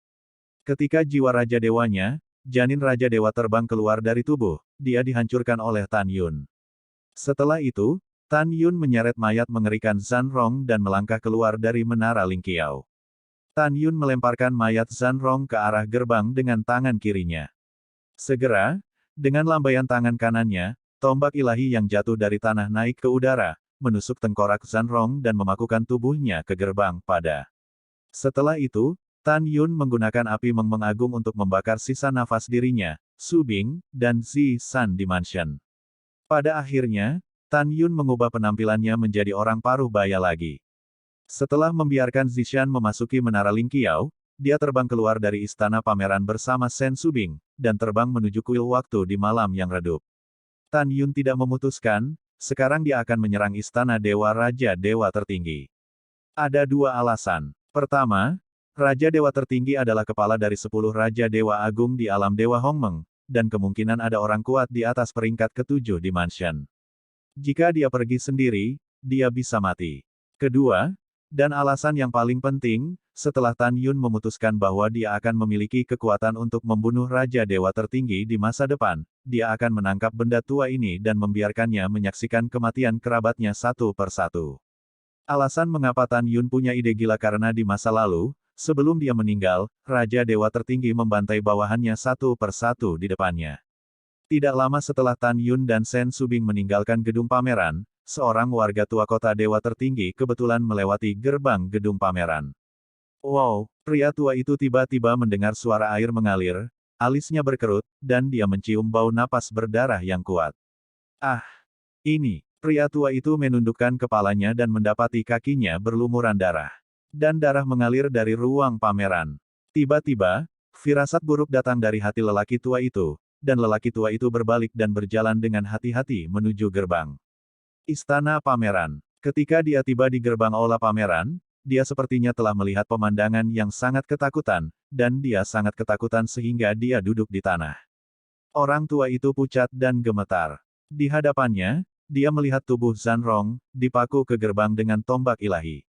Ketika jiwa Raja Dewanya, janin Raja Dewa terbang keluar dari tubuh, dia dihancurkan oleh Tan Yun. Setelah itu, Tan Yun menyeret mayat mengerikan Zhan Rong dan melangkah keluar dari menara Ling Qiao. Tan Yun melemparkan mayat Zhan Rong ke arah gerbang dengan tangan kirinya. Segera, dengan lambaian tangan kanannya, tombak ilahi yang jatuh dari tanah naik ke udara, menusuk tengkorak Zhan Rong dan memakukan tubuhnya ke gerbang pada. Setelah itu, Tan Yun menggunakan api Meng Agung untuk membakar sisa nafas dirinya, Su Bing, dan Zi San di mansion. Pada akhirnya, Tan Yun mengubah penampilannya menjadi orang paruh baya lagi. Setelah membiarkan Zishan memasuki menara Ling Qiao, dia terbang keluar dari istana pameran bersama Sen Subing, dan terbang menuju kuil waktu di malam yang redup. Tan Yun tidak memutuskan, sekarang dia akan menyerang istana Dewa Raja Dewa Tertinggi. Ada dua alasan. Pertama, Raja Dewa Tertinggi adalah kepala dari 10 Raja Dewa Agung di alam Dewa Hongmeng, dan kemungkinan ada orang kuat di atas peringkat ke-7 di mansion. Jika dia pergi sendiri, dia bisa mati. Kedua, dan alasan yang paling penting, setelah Tan Yun memutuskan bahwa dia akan memiliki kekuatan untuk membunuh Raja Dewa tertinggi di masa depan, dia akan menangkap benda tua ini dan membiarkannya menyaksikan kematian kerabatnya satu persatu. Alasan mengapa Tan Yun punya ide gila karena di masa lalu, sebelum dia meninggal, Raja Dewa tertinggi membantai bawahannya satu persatu di depannya. Tidak lama setelah Tan Yun dan Shen Subing meninggalkan gedung pameran, seorang warga tua kota Dewa tertinggi kebetulan melewati gerbang gedung pameran. Wow, pria tua itu tiba-tiba mendengar suara air mengalir, alisnya berkerut, dan dia mencium bau napas berdarah yang kuat. Ah, ini, pria tua itu menundukkan kepalanya dan mendapati kakinya berlumuran darah. Dan darah mengalir dari ruang pameran. Tiba-tiba, firasat buruk datang dari hati lelaki tua itu, dan lelaki tua itu berbalik dan berjalan dengan hati-hati menuju gerbang Istana Pameran. Ketika dia tiba di gerbang aula pameran, dia sepertinya telah melihat pemandangan yang sangat ketakutan, dan dia sangat ketakutan sehingga dia duduk di tanah. Orang tua itu pucat dan gemetar. Di hadapannya, dia melihat tubuh Zanrong, dipaku ke gerbang dengan tombak ilahi.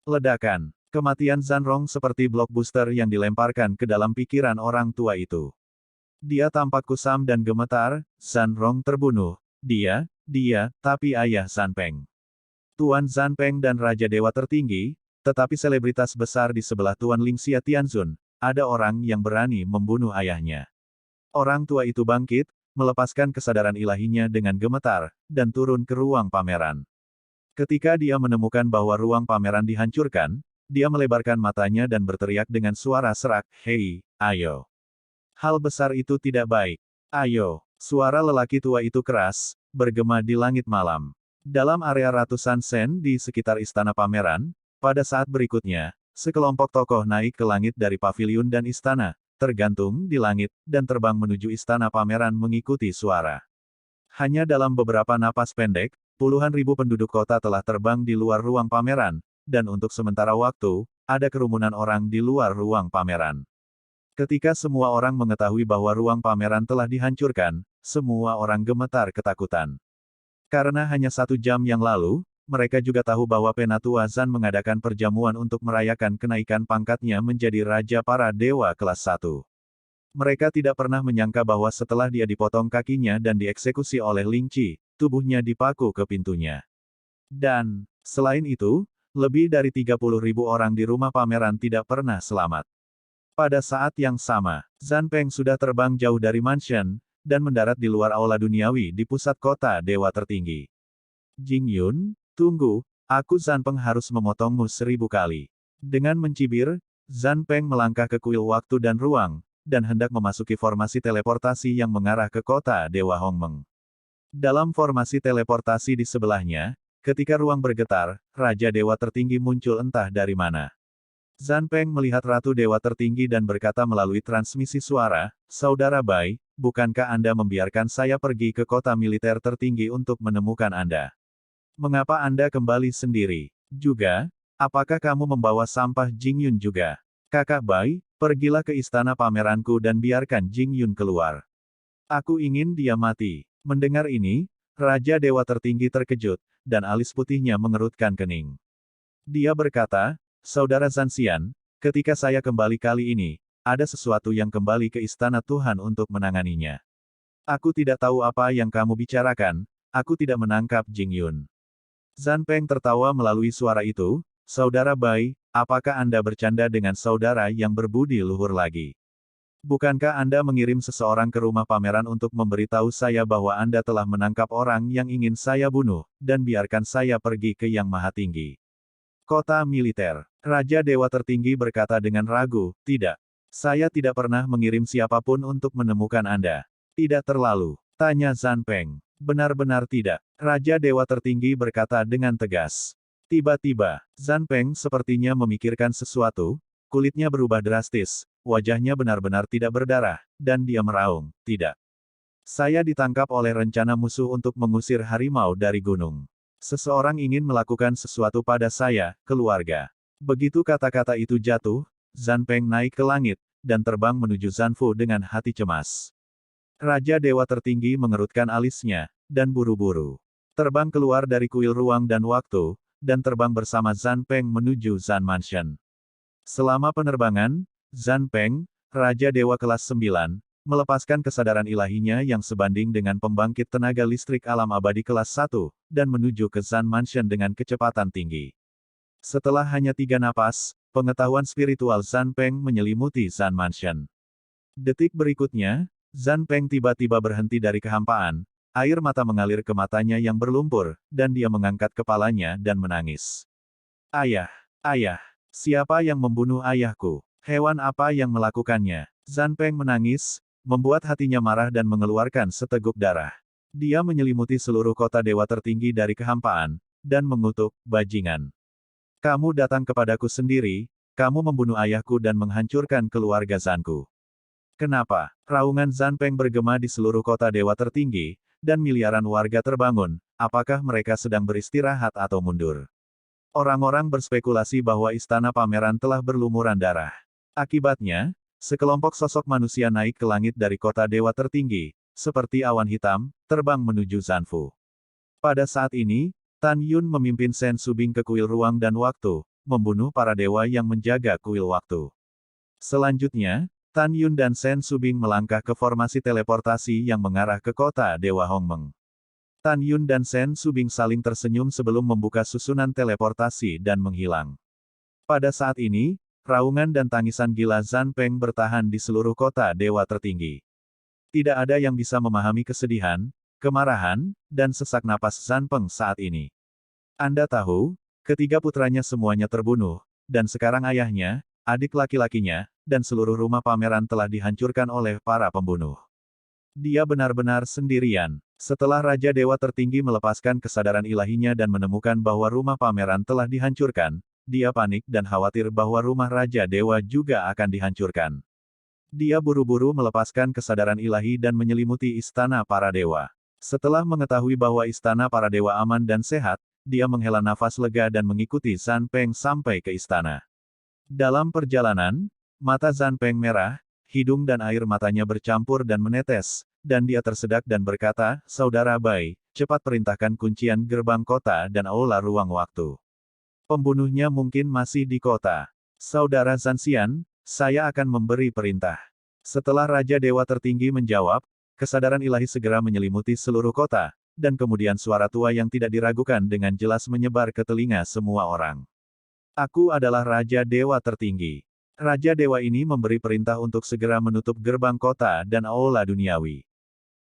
Ledakan. Kematian Zanrong seperti blok booster yang dilemparkan ke dalam pikiran orang tua itu. Dia tampak kusam dan gemetar, Zanrong terbunuh. Tapi ayah Zanpeng. Tuan Zanpeng dan Raja Dewa tertinggi, tetapi selebritas besar di sebelah Tuan Lingxia Tianzun, ada orang yang berani membunuh ayahnya. Orang tua itu bangkit, melepaskan kesadaran ilahinya dengan gemetar, dan turun ke ruang pameran. Ketika dia menemukan bahwa ruang pameran dihancurkan, dia melebarkan matanya dan berteriak dengan suara serak, "Hei, ayo. Hal besar itu tidak baik. Ayo." Suara lelaki tua itu keras, bergema di langit malam. Dalam area ratusan sen di sekitar istana pameran, pada saat berikutnya, sekelompok tokoh naik ke langit dari paviliun dan istana, tergantung di langit, dan terbang menuju istana pameran mengikuti suara. Hanya dalam beberapa napas pendek, puluhan ribu penduduk kota telah terbang di luar ruang pameran, dan untuk sementara waktu, ada kerumunan orang di luar ruang pameran. Ketika semua orang mengetahui bahwa ruang pameran telah dihancurkan, semua orang gemetar ketakutan. Karena hanya 1 jam yang lalu, mereka juga tahu bahwa Penatua Zan mengadakan perjamuan untuk merayakan kenaikan pangkatnya menjadi Raja para Dewa kelas 1. Mereka tidak pernah menyangka bahwa setelah dia dipotong kakinya dan dieksekusi oleh Ling Qi, tubuhnya dipaku ke pintunya. Dan, selain itu, lebih dari 30.000 orang di rumah pameran tidak pernah selamat. Pada saat yang sama, Zanpeng sudah terbang jauh dari mansion, dan mendarat di luar aula duniawi di pusat kota Dewa tertinggi. Jing Yun, tunggu, aku Zanpeng harus memotongmu 1000 kali. Dengan mencibir, Zanpeng melangkah ke kuil waktu dan ruang, dan hendak memasuki formasi teleportasi yang mengarah ke kota Dewa Hongmeng. Dalam formasi teleportasi di sebelahnya, ketika ruang bergetar, Raja Dewa tertinggi muncul entah dari mana. Zanpeng melihat Ratu Dewa tertinggi dan berkata melalui transmisi suara, "Saudara Bai, bukankah Anda membiarkan saya pergi ke kota militer tertinggi untuk menemukan Anda? Mengapa Anda kembali sendiri? Juga, apakah kamu membawa sampah Jing Yun juga? Kakak Bai, pergilah ke istana pameranku dan biarkan Jing Yun keluar. Aku ingin dia mati." Mendengar ini, Raja Dewa tertinggi terkejut, dan alis putihnya mengerutkan kening. Dia berkata, "Saudara Zanxian, ketika saya kembali kali ini, ada sesuatu yang kembali ke istana Tuhan untuk menanganinya. Aku tidak tahu apa yang kamu bicarakan, aku tidak menangkap Jing Yun." Zanpeng tertawa melalui suara itu, "Saudara Bai, apakah Anda bercanda dengan saudara yang berbudi luhur lagi? Bukankah Anda mengirim seseorang ke rumah pameran untuk memberitahu saya bahwa Anda telah menangkap orang yang ingin saya bunuh, dan biarkan saya pergi ke Yang Maha Tinggi? Kota militer." Raja Dewa tertinggi berkata dengan ragu, "Tidak. Saya tidak pernah mengirim siapapun untuk menemukan Anda." "Tidak terlalu?" tanya Zanpeng. "Benar-benar tidak." Raja Dewa tertinggi berkata dengan tegas. Tiba-tiba, Zanpeng sepertinya memikirkan sesuatu, kulitnya berubah drastis, wajahnya benar-benar tidak berdarah, dan dia meraung, "Tidak. Saya ditangkap oleh rencana musuh untuk mengusir harimau dari gunung. Seseorang ingin melakukan sesuatu pada saya, keluarga." Begitu kata-kata itu jatuh, Zanpeng naik ke langit, dan terbang menuju Zanfu dengan hati cemas. Raja Dewa tertinggi mengerutkan alisnya, dan buru-buru. terbang keluar dari kuil ruang dan waktu, dan terbang bersama Zan Peng menuju Zan Mansion. Selama penerbangan, Zan Peng, Raja Dewa kelas 9, melepaskan kesadaran ilahinya yang sebanding dengan pembangkit tenaga listrik alam abadi kelas 1, dan menuju ke Zan Mansion dengan kecepatan tinggi. Setelah hanya 3 napas, pengetahuan spiritual Zan Peng menyelimuti Zan Mansion. Detik berikutnya, Zan Peng tiba-tiba berhenti dari kehampaan, air mata mengalir ke matanya yang berlumpur, dan dia mengangkat kepalanya dan menangis. Ayah, ayah, siapa yang membunuh ayahku? Hewan apa yang melakukannya? Zan Peng menangis, membuat hatinya marah dan mengeluarkan seteguk darah. Dia menyelimuti seluruh kota dewa tertinggi dari kehampaan, dan mengutuk, bajingan. Kamu datang kepadaku sendiri, kamu membunuh ayahku dan menghancurkan keluarga Zanku. Kenapa? Raungan Zan Peng bergema di seluruh kota dewa tertinggi, dan miliaran warga terbangun, apakah mereka sedang beristirahat atau mundur? Orang-orang berspekulasi bahwa istana pameran telah berlumuran darah. Akibatnya, sekelompok sosok manusia naik ke langit dari kota dewa tertinggi, seperti awan hitam, terbang menuju Zanfu. Pada saat ini, Tan Yun memimpin Sen Subing ke kuil ruang dan waktu, membunuh para dewa yang menjaga kuil waktu. Selanjutnya, Tan Yun dan Sen Subing melangkah ke formasi teleportasi yang mengarah ke kota Dewa Hongmeng. Tan Yun dan Sen Subing saling tersenyum sebelum membuka susunan teleportasi dan menghilang. Pada saat ini, raungan dan tangisan gila Zan Peng bertahan di seluruh kota dewa tertinggi. Tidak ada yang bisa memahami kesedihan, kemarahan, dan sesak napas Zan Peng saat ini. Anda tahu, ketiga putranya semuanya terbunuh, dan sekarang ayahnya, adik laki-lakinya, dan seluruh rumah pameran telah dihancurkan oleh para pembunuh. Dia benar-benar sendirian. Setelah Raja Dewa Tertinggi melepaskan kesadaran ilahinya dan menemukan bahwa rumah pameran telah dihancurkan, dia panik dan khawatir bahwa rumah Raja Dewa juga akan dihancurkan. Dia buru-buru melepaskan kesadaran ilahi dan menyelimuti istana para dewa. Setelah mengetahui bahwa istana para dewa aman dan sehat, dia menghela nafas lega dan mengikuti Zan Peng sampai ke istana. Dalam perjalanan, mata Zan Peng merah, hidung dan air matanya bercampur dan menetes, dan dia tersedak dan berkata, "Saudara Bai, cepat perintahkan kuncian gerbang kota dan aula ruang waktu. Pembunuhnya mungkin masih di kota. Saudara Zanxian, saya akan memberi perintah." Setelah Raja Dewa Tertinggi menjawab, kesadaran ilahi segera menyelimuti seluruh kota, dan kemudian suara tua yang tidak diragukan dengan jelas menyebar ke telinga semua orang. Aku adalah Raja Dewa Tertinggi. Raja Dewa ini memberi perintah untuk segera menutup gerbang kota dan aula duniawi.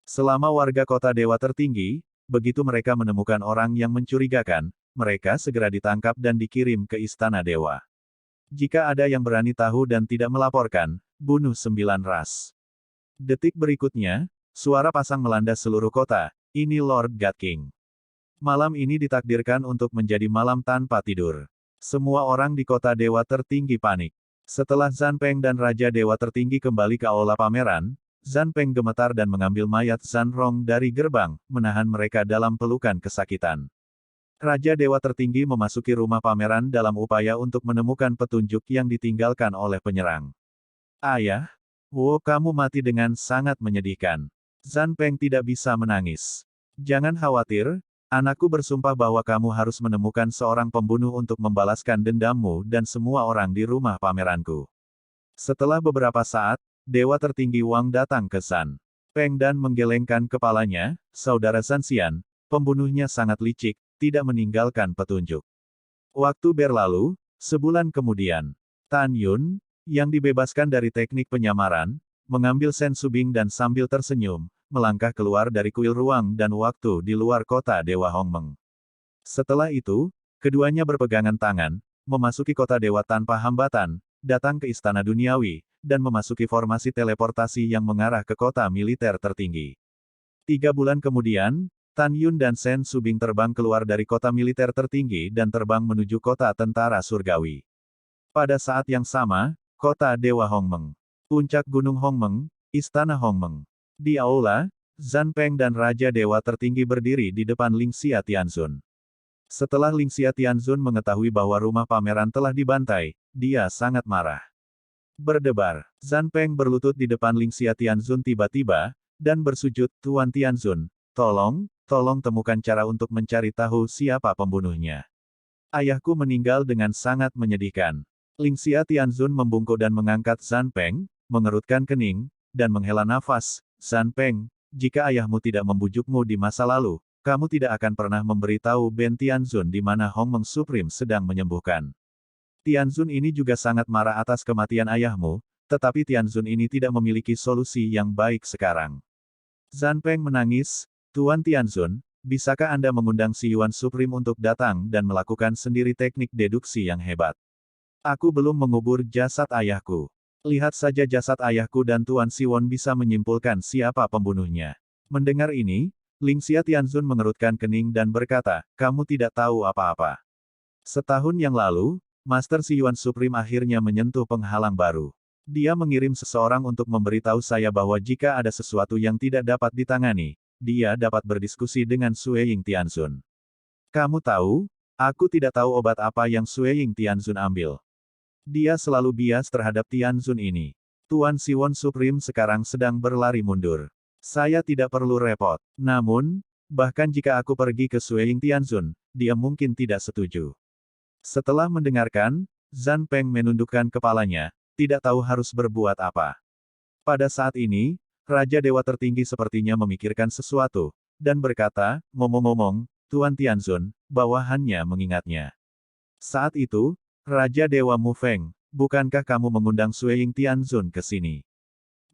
Selama warga kota Dewa Tertinggi, begitu mereka menemukan orang yang mencurigakan, mereka segera ditangkap dan dikirim ke Istana Dewa. Jika ada yang berani tahu dan tidak melaporkan, bunuh 9 ras. Detik berikutnya, suara pasang melanda seluruh kota, ini Lord God King. Malam ini ditakdirkan untuk menjadi malam tanpa tidur. Semua orang di kota Dewa Tertinggi panik. Setelah Zan Peng dan Raja Dewa Tertinggi kembali ke aula pameran, Zan Peng gemetar dan mengambil mayat Zan Rong dari gerbang, menahan mereka dalam pelukan kesakitan. Raja Dewa Tertinggi memasuki rumah pameran dalam upaya untuk menemukan petunjuk yang ditinggalkan oleh penyerang. Ayah, kamu mati dengan sangat menyedihkan. Zan Peng tidak bisa menangis. Jangan khawatir, anakku bersumpah bahwa kamu harus menemukan seorang pembunuh untuk membalaskan dendammu dan semua orang di rumah pameranku. Setelah beberapa saat, Dewa Tertinggi Wang datang ke Zan Peng dan menggelengkan kepalanya, saudara Zanxian, pembunuhnya sangat licik, tidak meninggalkan petunjuk. Waktu berlalu, sebulan kemudian, Tan Yun, yang dibebaskan dari teknik penyamaran, mengambil Sen Subing dan sambil tersenyum, melangkah keluar dari kuil ruang dan waktu di luar kota Dewa Hongmeng. Setelah itu, keduanya berpegangan tangan, memasuki kota dewa tanpa hambatan, datang ke istana duniawi, dan memasuki formasi teleportasi yang mengarah ke kota militer tertinggi. 3 bulan kemudian, Tan Yun dan Sen Subing terbang keluar dari kota militer tertinggi dan terbang menuju kota tentara surgawi. Pada saat yang sama, kota Dewa Hongmeng. Puncak Gunung Hongmeng, Istana Hongmeng. Di aula, Zan Peng dan Raja Dewa Tertinggi berdiri di depan Lingxia Tianzun. Setelah Lingxia Tianzun mengetahui bahwa rumah pameran telah dibantai, dia sangat marah. Berdebar, Zan Peng berlutut di depan Lingxia Tianzun tiba-tiba, dan bersujud, "Tuan Tianzun, tolong tolong temukan cara untuk mencari tahu siapa pembunuhnya. Ayahku meninggal dengan sangat menyedihkan. Lingxia Tianzun membungkuk dan mengangkat Zhan Peng, mengerutkan kening, dan menghela nafas. Zhan Peng, jika ayahmu tidak membujukmu di masa lalu, kamu tidak akan pernah memberitahu Ben Tianzun di mana Hongmeng Supreme sedang menyembuhkan. Tianzun ini juga sangat marah atas kematian ayahmu, tetapi Tianzun ini tidak memiliki solusi yang baik sekarang. Zhan Peng menangis, Tuan Tianzun, bisakah Anda mengundang si Yuan Supreme untuk datang dan melakukan sendiri teknik deduksi yang hebat? Aku belum mengubur jasad ayahku. Lihat saja jasad ayahku dan Tuan Siwon bisa menyimpulkan siapa pembunuhnya. Mendengar ini, Lingxia Tianzun mengerutkan kening dan berkata, kamu tidak tahu apa-apa. Setahun yang lalu, Master Si Yuan Supreme akhirnya menyentuh penghalang baru. Dia mengirim seseorang untuk memberitahu saya bahwa jika ada sesuatu yang tidak dapat ditangani, dia dapat berdiskusi dengan Sueying Tianzun. Kamu tahu, aku tidak tahu obat apa yang Sueying Tianzun ambil. Dia selalu bias terhadap Tianzun ini. Tuan Siwon Supreme sekarang sedang berlari mundur. Saya tidak perlu repot. Namun, bahkan jika aku pergi ke Sueying Tianzun, dia mungkin tidak setuju. Setelah mendengarkan, Zhan Peng menundukkan kepalanya, tidak tahu harus berbuat apa. Pada saat ini, Raja Dewa Tertinggi sepertinya memikirkan sesuatu, dan berkata, ngomong-ngomong, Tuan Tianzun, bawahannya mengingatnya. Saat itu, Raja Dewa Mu Feng, bukankah kamu mengundang Sueying Tianzun ke sini?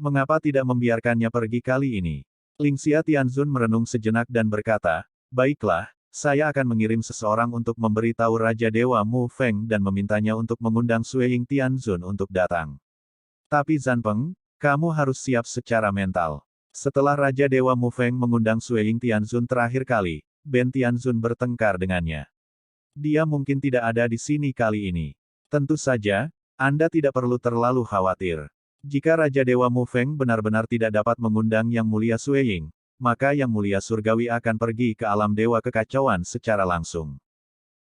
Mengapa tidak membiarkannya pergi kali ini? Lingxia Tianzun merenung sejenak dan berkata, baiklah, saya akan mengirim seseorang untuk memberitahu Raja Dewa Mu Feng dan memintanya untuk mengundang Sueying Tianzun untuk datang. Tapi Zhan Peng, kamu harus siap secara mental. Setelah Raja Dewa Mu Feng mengundang Sueying Tianzun terakhir kali, Ben Tianzun bertengkar dengannya. Dia mungkin tidak ada di sini kali ini. Tentu saja, Anda tidak perlu terlalu khawatir. Jika Raja Dewa Mu Feng benar-benar tidak dapat mengundang Yang Mulia Sueying, maka Yang Mulia Surgawi akan pergi ke alam Dewa Kekacauan secara langsung.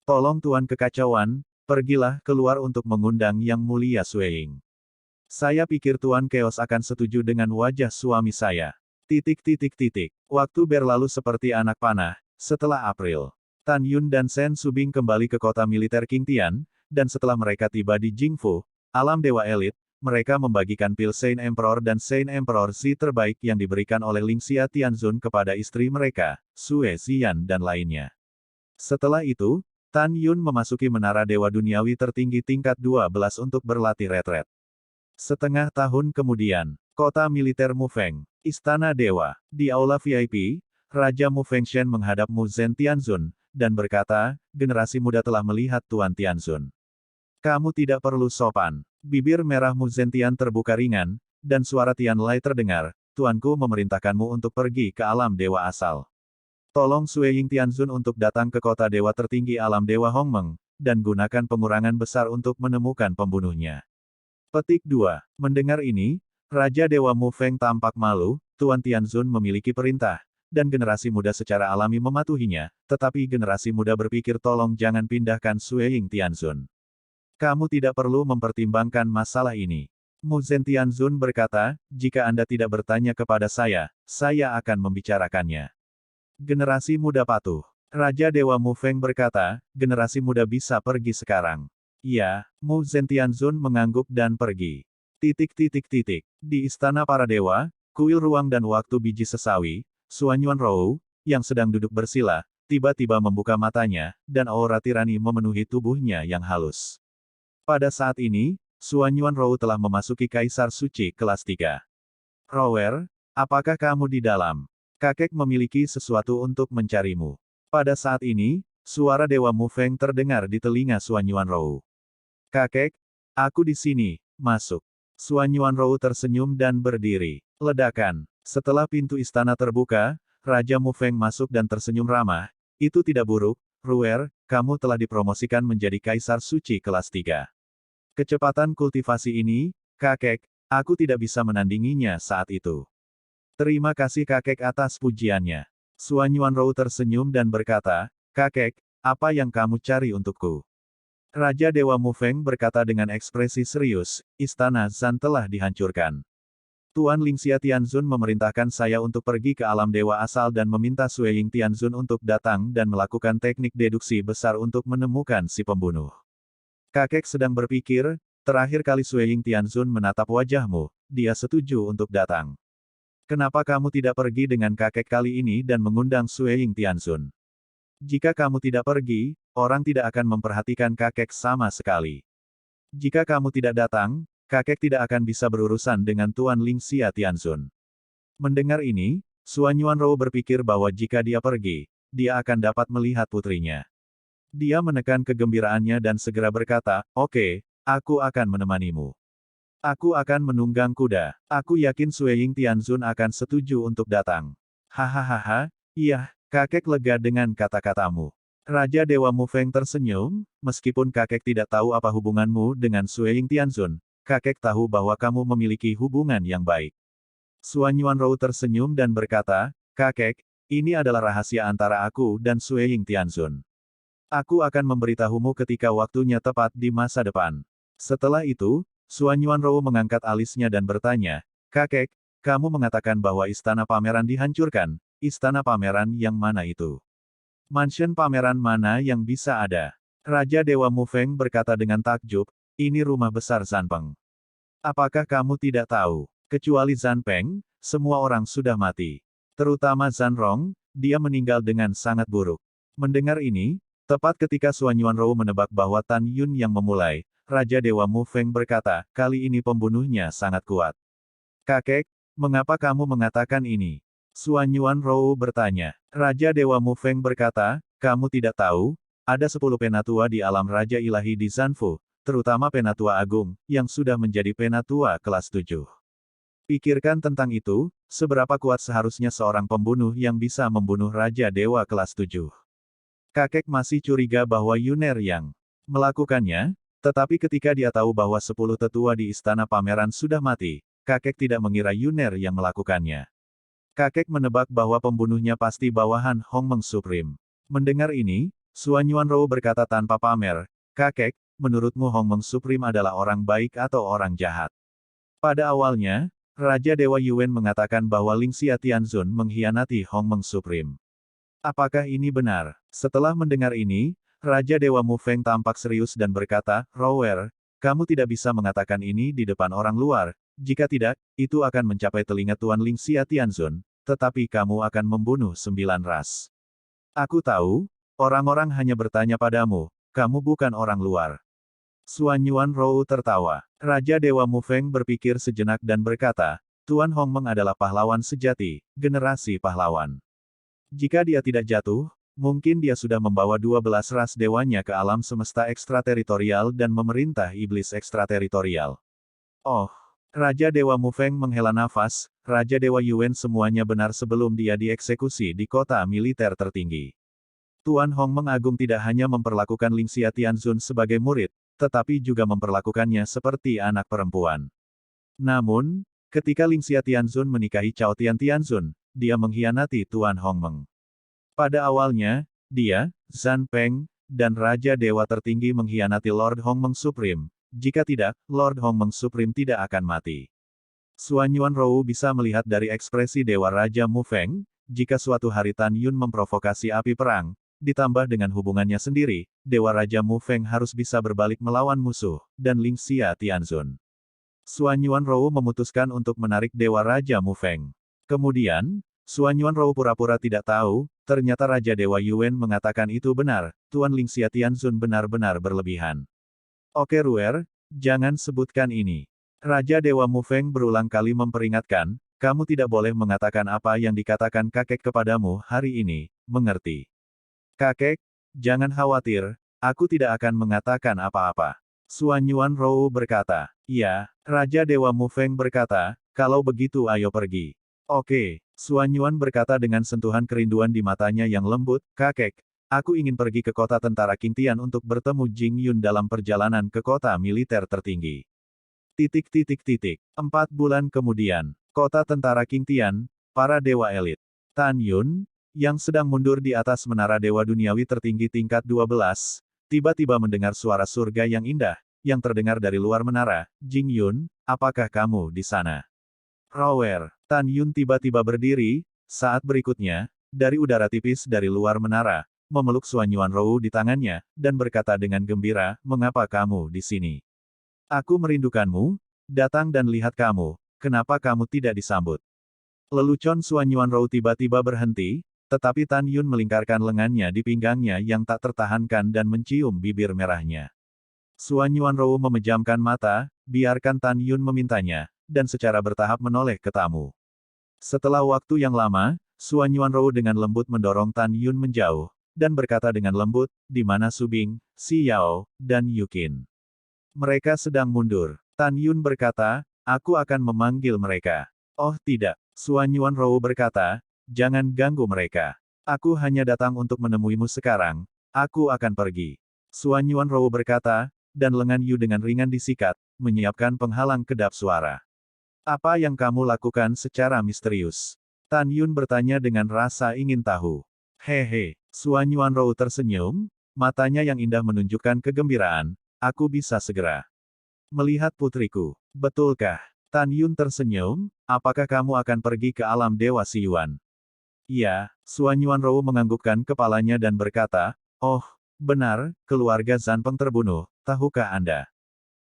Tolong Tuan Kekacauan, pergilah keluar untuk mengundang Yang Mulia Sueying. Saya pikir Tuan Chaos akan setuju dengan wajah suami saya. Waktu berlalu seperti anak panah, setelah April. Tan Yun dan Shen Subing kembali ke kota militer Qingtian, dan setelah mereka tiba di Jingfu, alam Dewa Elit, mereka membagikan pil Saint Emperor dan Saint Emperor Z terbaik yang diberikan oleh Lingxia Tianzun kepada istri mereka, Sue Ziyan dan lainnya. Setelah itu, Tan Yun memasuki menara Dewa Duniawi tertinggi tingkat 12 untuk berlatih retret. Setengah tahun kemudian, kota militer Mufeng, Istana Dewa, di Aula VIP, Raja Mu Fengshen menghadap Mu Zhen Tianzun, dan berkata, generasi muda telah melihat Tuan Tianzun. Kamu tidak perlu sopan. Bibir merah Mu Zentian terbuka ringan, dan suara Tian Lai terdengar, Tuanku memerintahkanmu untuk pergi ke alam dewa asal. Tolong Sueying Tianzun untuk datang ke kota dewa tertinggi alam dewa Hongmeng, dan gunakan pengurangan besar untuk menemukan pembunuhnya. Petik 2. Mendengar ini, Raja Dewa Mu Feng tampak malu, Tuan Tianzun memiliki perintah, dan generasi muda secara alami mematuhinya, tetapi generasi muda berpikir tolong jangan pindahkan Sueying Tianzun. Kamu tidak perlu mempertimbangkan masalah ini. Mu Zhen Tianzun berkata, jika Anda tidak bertanya kepada saya akan membicarakannya. Generasi muda patuh. Raja Dewa Mu Feng berkata, generasi muda bisa pergi sekarang. Ya, Mu Zhen Tianzun mengangguk dan pergi. Di Istana Para Dewa, kuil ruang dan waktu biji sesawi, Suanyuan Rou, yang sedang duduk bersila, tiba-tiba membuka matanya, dan aura tirani memenuhi tubuhnya yang halus. Pada saat ini, Suanyuan Rou telah memasuki Kaisar Suci kelas 3. Rower, apakah kamu di dalam? Kakek memiliki sesuatu untuk mencarimu. Pada saat ini, suara Dewa Mu Feng terdengar di telinga Suanyuan Rou. Kakek, aku di sini, masuk. Suanyuan Rou tersenyum dan berdiri. Ledakan. Setelah pintu istana terbuka, Raja Mu Feng masuk dan tersenyum ramah. Itu tidak buruk, Ruer, kamu telah dipromosikan menjadi Kaisar Suci kelas 3. Kecepatan kultivasi ini, kakek, aku tidak bisa menandinginya saat itu. Terima kasih kakek atas pujiannya. Suanyuan Rou tersenyum dan berkata, kakek, apa yang kamu cari untukku? Raja Dewa Mu Feng berkata dengan ekspresi serius, Istana Zhan telah dihancurkan. Tuan Lingxia Tianzun memerintahkan saya untuk pergi ke alam dewa asal dan meminta Sui Ying Tianzun untuk datang dan melakukan teknik deduksi besar untuk menemukan si pembunuh. Kakek sedang berpikir, terakhir kali Sui Ying Tianzun menatap wajahmu, dia setuju untuk datang. Kenapa kamu tidak pergi dengan kakek kali ini dan mengundang Sui Ying Tianzun? Jika kamu tidak pergi, orang tidak akan memperhatikan kakek sama sekali. Jika kamu tidak datang, kakek tidak akan bisa berurusan dengan Tuan Lingxia Tianzun. Mendengar ini, Suan Yuanrou berpikir bahwa jika dia pergi, dia akan dapat melihat putrinya. Dia menekan kegembiraannya dan segera berkata, "Oke, aku akan menemanimu. Aku akan menunggang kuda. Aku yakin Sui Ying Tianzun akan setuju untuk datang." Hahaha, iya, kakek lega dengan kata-katamu. Raja Dewa Mufeng tersenyum, meskipun kakek tidak tahu apa hubunganmu dengan Sui Ying Tianzun, kakek tahu bahwa kamu memiliki hubungan yang baik. Suan Yuanrou tersenyum dan berkata, "Kakek, ini adalah rahasia antara aku dan Sui Ying Tianzun. Aku akan memberitahumu ketika waktunya tepat di masa depan." Setelah itu, Suan Yuanrou mengangkat alisnya dan bertanya, "Kakek, kamu mengatakan bahwa istana pameran dihancurkan, istana pameran yang mana itu? Mansion pameran mana yang bisa ada?" Raja Dewa Mufeng berkata dengan takjub, "Ini rumah besar Zanpeng. Apakah kamu tidak tahu? Kecuali Zanpeng, semua orang sudah mati. Terutama Zanrong, dia meninggal dengan sangat buruk." Mendengar ini, tepat ketika Suan Yuanrou menebak bahwa Tan Yun yang memulai, Raja Dewa Mufeng berkata, "Kali ini pembunuhnya sangat kuat." "Kakek, mengapa kamu mengatakan ini?" Suan Yuanrou bertanya. Raja Dewa Mufeng berkata, "Kamu tidak tahu, ada 10 penatua di alam Raja Ilahi di Zanfu, terutama Penatua Agung, yang sudah menjadi Penatua kelas 7. Pikirkan tentang itu, seberapa kuat seharusnya seorang pembunuh yang bisa membunuh Raja Dewa kelas 7. Kakek masih curiga bahwa Yuner yang melakukannya, tetapi ketika dia tahu bahwa 10 tetua di istana pameran sudah mati, kakek tidak mengira Yuner yang melakukannya. Kakek menebak bahwa pembunuhnya pasti bawahan Hongmeng Supreme. Mendengar ini, Suan Yuanrou berkata tanpa pamer, "Kakek, menurutmu Hongmeng Supreme adalah orang baik atau orang jahat?" Pada awalnya, Raja Dewa Yuan mengatakan bahwa Lingxia Tianzun mengkhianati Hongmeng Supreme. Apakah ini benar? Setelah mendengar ini, Raja Dewa Mufeng tampak serius dan berkata, "Rower, kamu tidak bisa mengatakan ini di depan orang luar, jika tidak, itu akan mencapai telinga Tuan Lingxia Tianzun, tetapi kamu akan membunuh 9 ras. Aku tahu, orang-orang hanya bertanya padamu, kamu bukan orang luar." Suan Yuanrou tertawa. Raja Dewa Mufeng berpikir sejenak dan berkata, "Tuan Hongmeng adalah pahlawan sejati, generasi pahlawan. Jika dia tidak jatuh, mungkin dia sudah membawa 12 ras dewanya ke alam semesta ekstrateritorial dan memerintah iblis ekstrateritorial." Oh, Raja Dewa Mufeng menghela nafas, Raja Dewa Yuan semuanya benar sebelum dia dieksekusi di kota militer tertinggi. Tuan Hongmeng Agung tidak hanya memperlakukan Lingxia Tianzun sebagai murid, tetapi juga memperlakukannya seperti anak perempuan. Namun, ketika Lingxia Tianzun menikahi Cao Tian Tianzun, dia mengkhianati Tuan Hongmeng. Pada awalnya, dia, Zanpeng, dan Raja Dewa tertinggi mengkhianati Lord Hongmeng Supreme. Jika tidak, Lord Hongmeng Supreme tidak akan mati. Suan Yuanrou bisa melihat dari ekspresi Dewa Raja Mufeng, jika suatu hari Tan Yun memprovokasi api perang, ditambah dengan hubungannya sendiri, Dewa Raja Mufeng harus bisa berbalik melawan musuh, dan Lingxia Tianzun. Suan Yuanrou memutuskan untuk menarik Dewa Raja Mufeng. Kemudian, Suan Yuanrou pura-pura tidak tahu, ternyata Raja Dewa Yuan mengatakan itu benar, Tuan Lingxia Tianzun benar-benar berlebihan. "Oke Ruer, jangan sebutkan ini." Raja Dewa Mufeng berulang kali memperingatkan, "Kamu tidak boleh mengatakan apa yang dikatakan kakek kepadamu hari ini, mengerti?" "Kakek, jangan khawatir, aku tidak akan mengatakan apa-apa." Suan Yuanrou berkata. "Ya." Raja Dewa Mufeng berkata, "Kalau begitu ayo pergi." "Oke." Suan Yuan berkata dengan sentuhan kerinduan di matanya yang lembut, "Kakek, aku ingin pergi ke kota tentara Qingtian untuk bertemu Jing Yun dalam perjalanan ke kota militer tertinggi." 4 bulan kemudian, kota tentara Qingtian, para dewa elit. Tan Yun, yang sedang mundur di atas menara dewa duniawi tertinggi tingkat 12, tiba-tiba mendengar suara surga yang indah, yang terdengar dari luar menara. "Jing Yun, apakah kamu di sana?" Rower. Tan Yun tiba-tiba berdiri, saat berikutnya, dari udara tipis dari luar menara, memeluk Suan Yuanrou di tangannya, dan berkata dengan gembira, "Mengapa kamu di sini? Aku merindukanmu, datang dan lihat kamu, kenapa kamu tidak disambut?" Lelucon Suan Yuanrou tiba-tiba berhenti, tetapi Tan Yun melingkarkan lengannya di pinggangnya yang tak tertahankan dan mencium bibir merahnya. Suan Yuanrou memejamkan mata, biarkan Tan Yun memintanya, dan secara bertahap menoleh ke tamu. Setelah waktu yang lama, Suan Yuanrou dengan lembut mendorong Tan Yun menjauh, dan berkata dengan lembut, "Di mana Su Bing, Si Yao, dan Yukin?" "Mereka sedang mundur." Tan Yun berkata, "Aku akan memanggil mereka." "Oh tidak," Suan Yuanrou berkata, "jangan ganggu mereka. Aku hanya datang untuk menemuimu sekarang, aku akan pergi." Suan Yuanrou berkata, dan lengan Yu dengan ringan disikat, menyiapkan penghalang kedap suara. "Apa yang kamu lakukan secara misterius?" Tan Yun bertanya dengan rasa ingin tahu. "Hehe." Suan Yuanrou tersenyum, matanya yang indah menunjukkan kegembiraan, "Aku bisa segera melihat putriku." "Betulkah?" Tan Yun tersenyum, "Apakah kamu akan pergi ke alam Dewa Siyuan?" "Iya." Suan Yuanrou menganggukkan kepalanya dan berkata, "Oh, benar, keluarga Zanpeng terbunuh, tahukah Anda?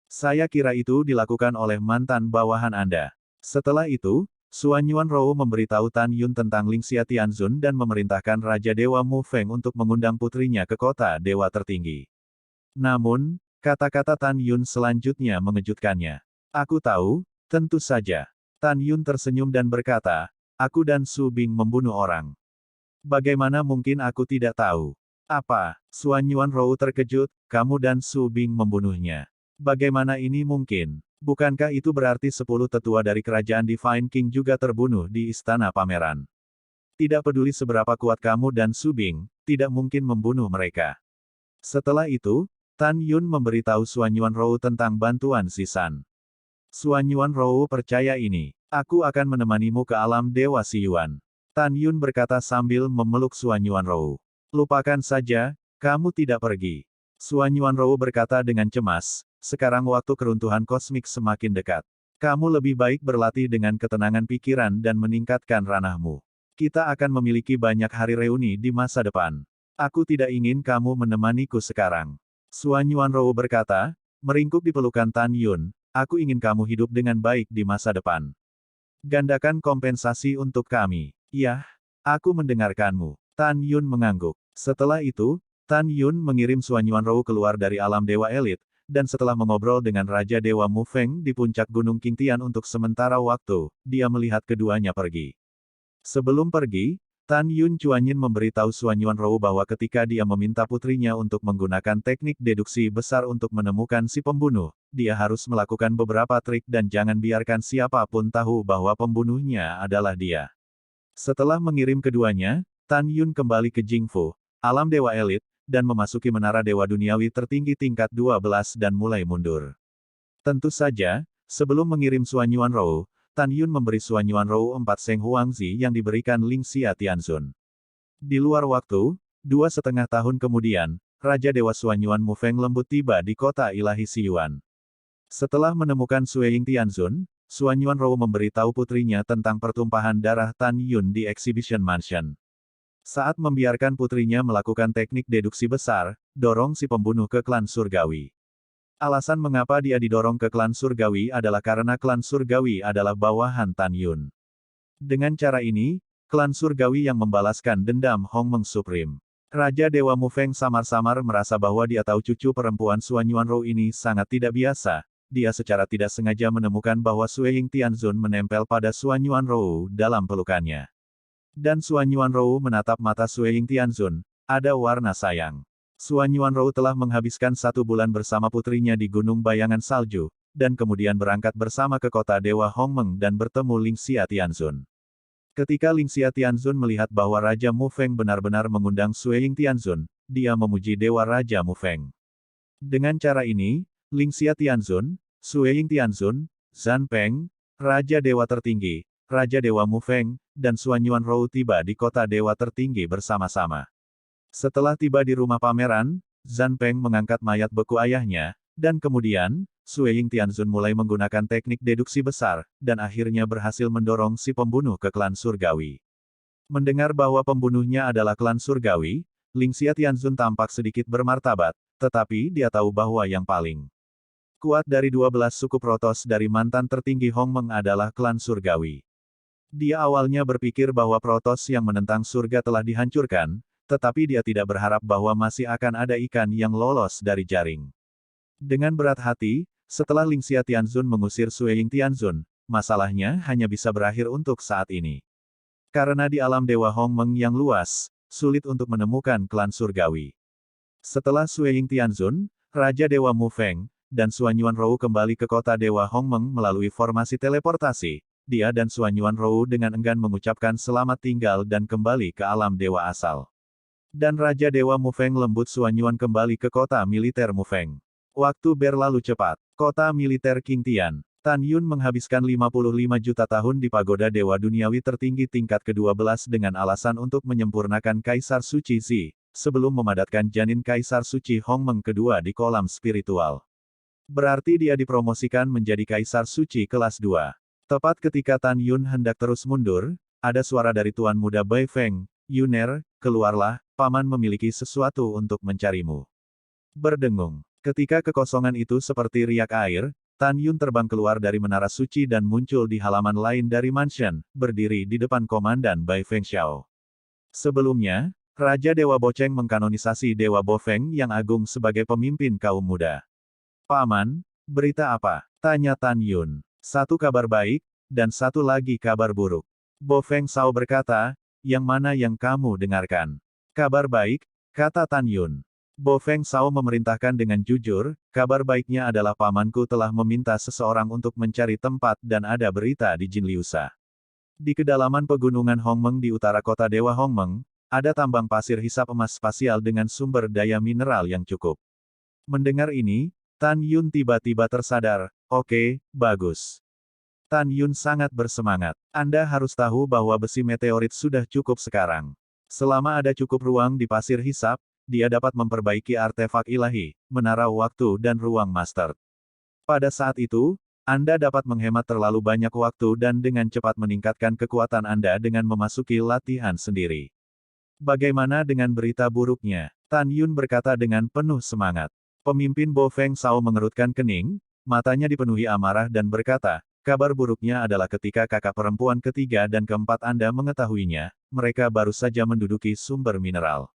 Saya kira itu dilakukan oleh mantan bawahan Anda." Setelah itu, Suan Yuanrou memberitahu Tan Yun tentang Lingxia Tianzun dan memerintahkan Raja Dewa Mu Feng untuk mengundang putrinya ke kota Dewa Tertinggi. Namun, kata-kata Tan Yun selanjutnya mengejutkannya. "Aku tahu, tentu saja." Tan Yun tersenyum dan berkata, "Aku dan Su Bing membunuh orang. Bagaimana mungkin aku tidak tahu?" "Apa?" Suan Yuanrou terkejut, "Kamu dan Su Bing membunuhnya. Bagaimana ini mungkin? Bukankah itu berarti 10 tetua dari kerajaan Divine King juga terbunuh di istana pameran? Tidak peduli seberapa kuat kamu dan Su Bing, tidak mungkin membunuh mereka." Setelah itu, Tan Yun memberitahu Suan Yuanrou tentang bantuan Sisan. "Suan Yuanrou percaya ini. Aku akan menemanimu ke alam Dewa Siyuan." Tan Yun berkata sambil memeluk Suan Yuanrou. "Lupakan saja, kamu tidak pergi." Suan Yuanrou berkata dengan cemas, "Sekarang waktu keruntuhan kosmik semakin dekat. Kamu lebih baik berlatih dengan ketenangan pikiran dan meningkatkan ranahmu. Kita akan memiliki banyak hari reuni di masa depan. Aku tidak ingin kamu menemaniku sekarang." Suan Yuanrou berkata, meringkuk di pelukan Tan Yun, "Aku ingin kamu hidup dengan baik di masa depan. Gandakan kompensasi untuk kami." "Yah, aku mendengarkanmu." Tan Yun mengangguk. Setelah itu, Tan Yun mengirim Suan Yuanrou keluar dari alam Dewa Elit, dan setelah mengobrol dengan Raja Dewa Mu Feng di puncak Gunung Qingtian untuk sementara waktu, dia melihat keduanya pergi. Sebelum pergi, Tan Yun Chuanyin memberitahu Suan Yuanrou bahwa ketika dia meminta putrinya untuk menggunakan teknik deduksi besar untuk menemukan si pembunuh, dia harus melakukan beberapa trik dan jangan biarkan siapapun tahu bahwa pembunuhnya adalah dia. Setelah mengirim keduanya, Tan Yun kembali ke Jingfu, alam Dewa Elit, dan memasuki menara Dewa Duniawi tertinggi tingkat 12 dan mulai mundur. Tentu saja, sebelum mengirim Suan Yuanrou, Tan Yun memberi Suan Yuanrou 4 Seng Huangzi yang diberikan Lingxia Tianzun. Di luar waktu, 2,5 tahun kemudian, Raja Dewa Suan Yuan Mu Feng lembut tiba di kota ilahi Siyuan. Setelah menemukan Sueying Tianzun, Suan Yuanrou memberitahu putrinya tentang pertumpahan darah Tan Yun di Exhibition Mansion. Saat membiarkan putrinya melakukan teknik deduksi besar, dorong si pembunuh ke klan surgawi. Alasan mengapa dia didorong ke klan surgawi adalah karena klan surgawi adalah bawahan Tan Yun. Dengan cara ini, klan surgawi yang membalaskan dendam Hong Meng Supreme. Raja Dewa Mu Feng samar-samar merasa bahwa dia tahu cucu perempuan Suan Yuanrou ini sangat tidak biasa. Dia secara tidak sengaja menemukan bahwa Sueying Tianzun menempel pada Suan Yuanrou dalam pelukannya. Dan Suan Yuanrou menatap mata Sueying Tianzun, ada warna sayang. Suan Yuanrou telah menghabiskan 1 bulan bersama putrinya di Gunung Bayangan Salju, dan kemudian berangkat bersama ke kota Dewa Hongmeng dan bertemu Lingxia Tianzun. Ketika Lingxia Tianzun melihat bahwa Raja Mu Feng benar-benar mengundang Sueying Tianzun, dia memuji Dewa Raja Mu Feng. Dengan cara ini, Lingxia Tianzun, Sueying Tianzun, Zanpeng, Raja Dewa Tertinggi, Raja Dewa Mu Feng, dan Suan Yuanrou tiba di kota Dewa Tertinggi bersama-sama. Setelah tiba di rumah pameran, Zanpeng mengangkat mayat beku ayahnya, dan kemudian, Sue Ying Tianzun mulai menggunakan teknik deduksi besar, dan akhirnya berhasil mendorong si pembunuh ke klan surgawi. Mendengar bahwa pembunuhnya adalah klan surgawi, Lingxia Tianzun tampak sedikit bermartabat, tetapi dia tahu bahwa yang paling kuat dari 12 suku protos dari mantan tertinggi Hongmeng adalah klan surgawi. Dia awalnya berpikir bahwa protos yang menentang surga telah dihancurkan, tetapi dia tidak berharap bahwa masih akan ada ikan yang lolos dari jaring. Dengan berat hati, setelah Lingxia Tianzun mengusir Sue Ying Tianzun, masalahnya hanya bisa berakhir untuk saat ini. Karena di alam Dewa Hongmeng yang luas, sulit untuk menemukan klan surgawi. Setelah Sue Ying Tianzun, Raja Dewa Mu Feng, dan Suan Yuanrou kembali ke kota Dewa Hongmeng melalui formasi teleportasi, dia dan Suan Yuanrou dengan enggan mengucapkan selamat tinggal dan kembali ke alam Dewa asal. Dan Raja Dewa Mu Feng lembut Suan Yuan kembali ke kota militer Mu Feng. Waktu berlalu cepat. Kota militer Qingtian. Tan Yun menghabiskan 55 juta tahun di pagoda Dewa Duniawi tertinggi tingkat ke-12 dengan alasan untuk menyempurnakan Kaisar Suci Zi, sebelum memadatkan janin Kaisar Suci Hongmeng kedua di kolam spiritual. Berarti dia dipromosikan menjadi Kaisar Suci kelas 2. Tepat ketika Tan Yun hendak terus mundur, ada suara dari Tuan Muda Bai Feng, "Yuner, keluarlah, paman memiliki sesuatu untuk mencarimu." Berdengung. Ketika kekosongan itu seperti riak air, Tan Yun terbang keluar dari menara suci dan muncul di halaman lain dari mansion, berdiri di depan Komandan Bai Feng Xiao. Sebelumnya, Raja Dewa Boceng mengkanonisasi Dewa Bo Feng yang agung sebagai pemimpin kaum muda. "Paman, berita apa?" tanya Tan Yun. "Satu kabar baik, dan satu lagi kabar buruk." Bo Feng Xiao berkata, "Yang mana yang kamu dengarkan?" "Kabar baik," kata Tan Yun. Bo Feng Xiao memerintahkan dengan jujur, "Kabar baiknya adalah pamanku telah meminta seseorang untuk mencari tempat dan ada berita di Jinliusa. Di kedalaman pegunungan Hongmeng di utara kota Dewa Hongmeng, ada tambang pasir hisap emas spasial dengan sumber daya mineral yang cukup." Mendengar ini, Tan Yun tiba-tiba tersadar, "Oke, bagus." Tan Yun sangat bersemangat. "Anda harus tahu bahwa besi meteorit sudah cukup sekarang. Selama ada cukup ruang di pasir hisap, dia dapat memperbaiki artefak ilahi, menara waktu dan ruang master. Pada saat itu, Anda dapat menghemat terlalu banyak waktu dan dengan cepat meningkatkan kekuatan Anda dengan memasuki latihan sendiri." "Bagaimana dengan berita buruknya?" Tan Yun berkata dengan penuh semangat. Pemimpin Bo Feng Xiao mengerutkan kening, matanya dipenuhi amarah dan berkata, "Kabar buruknya adalah ketika kakak perempuan ketiga dan keempat Anda mengetahuinya, mereka baru saja menduduki sumber mineral."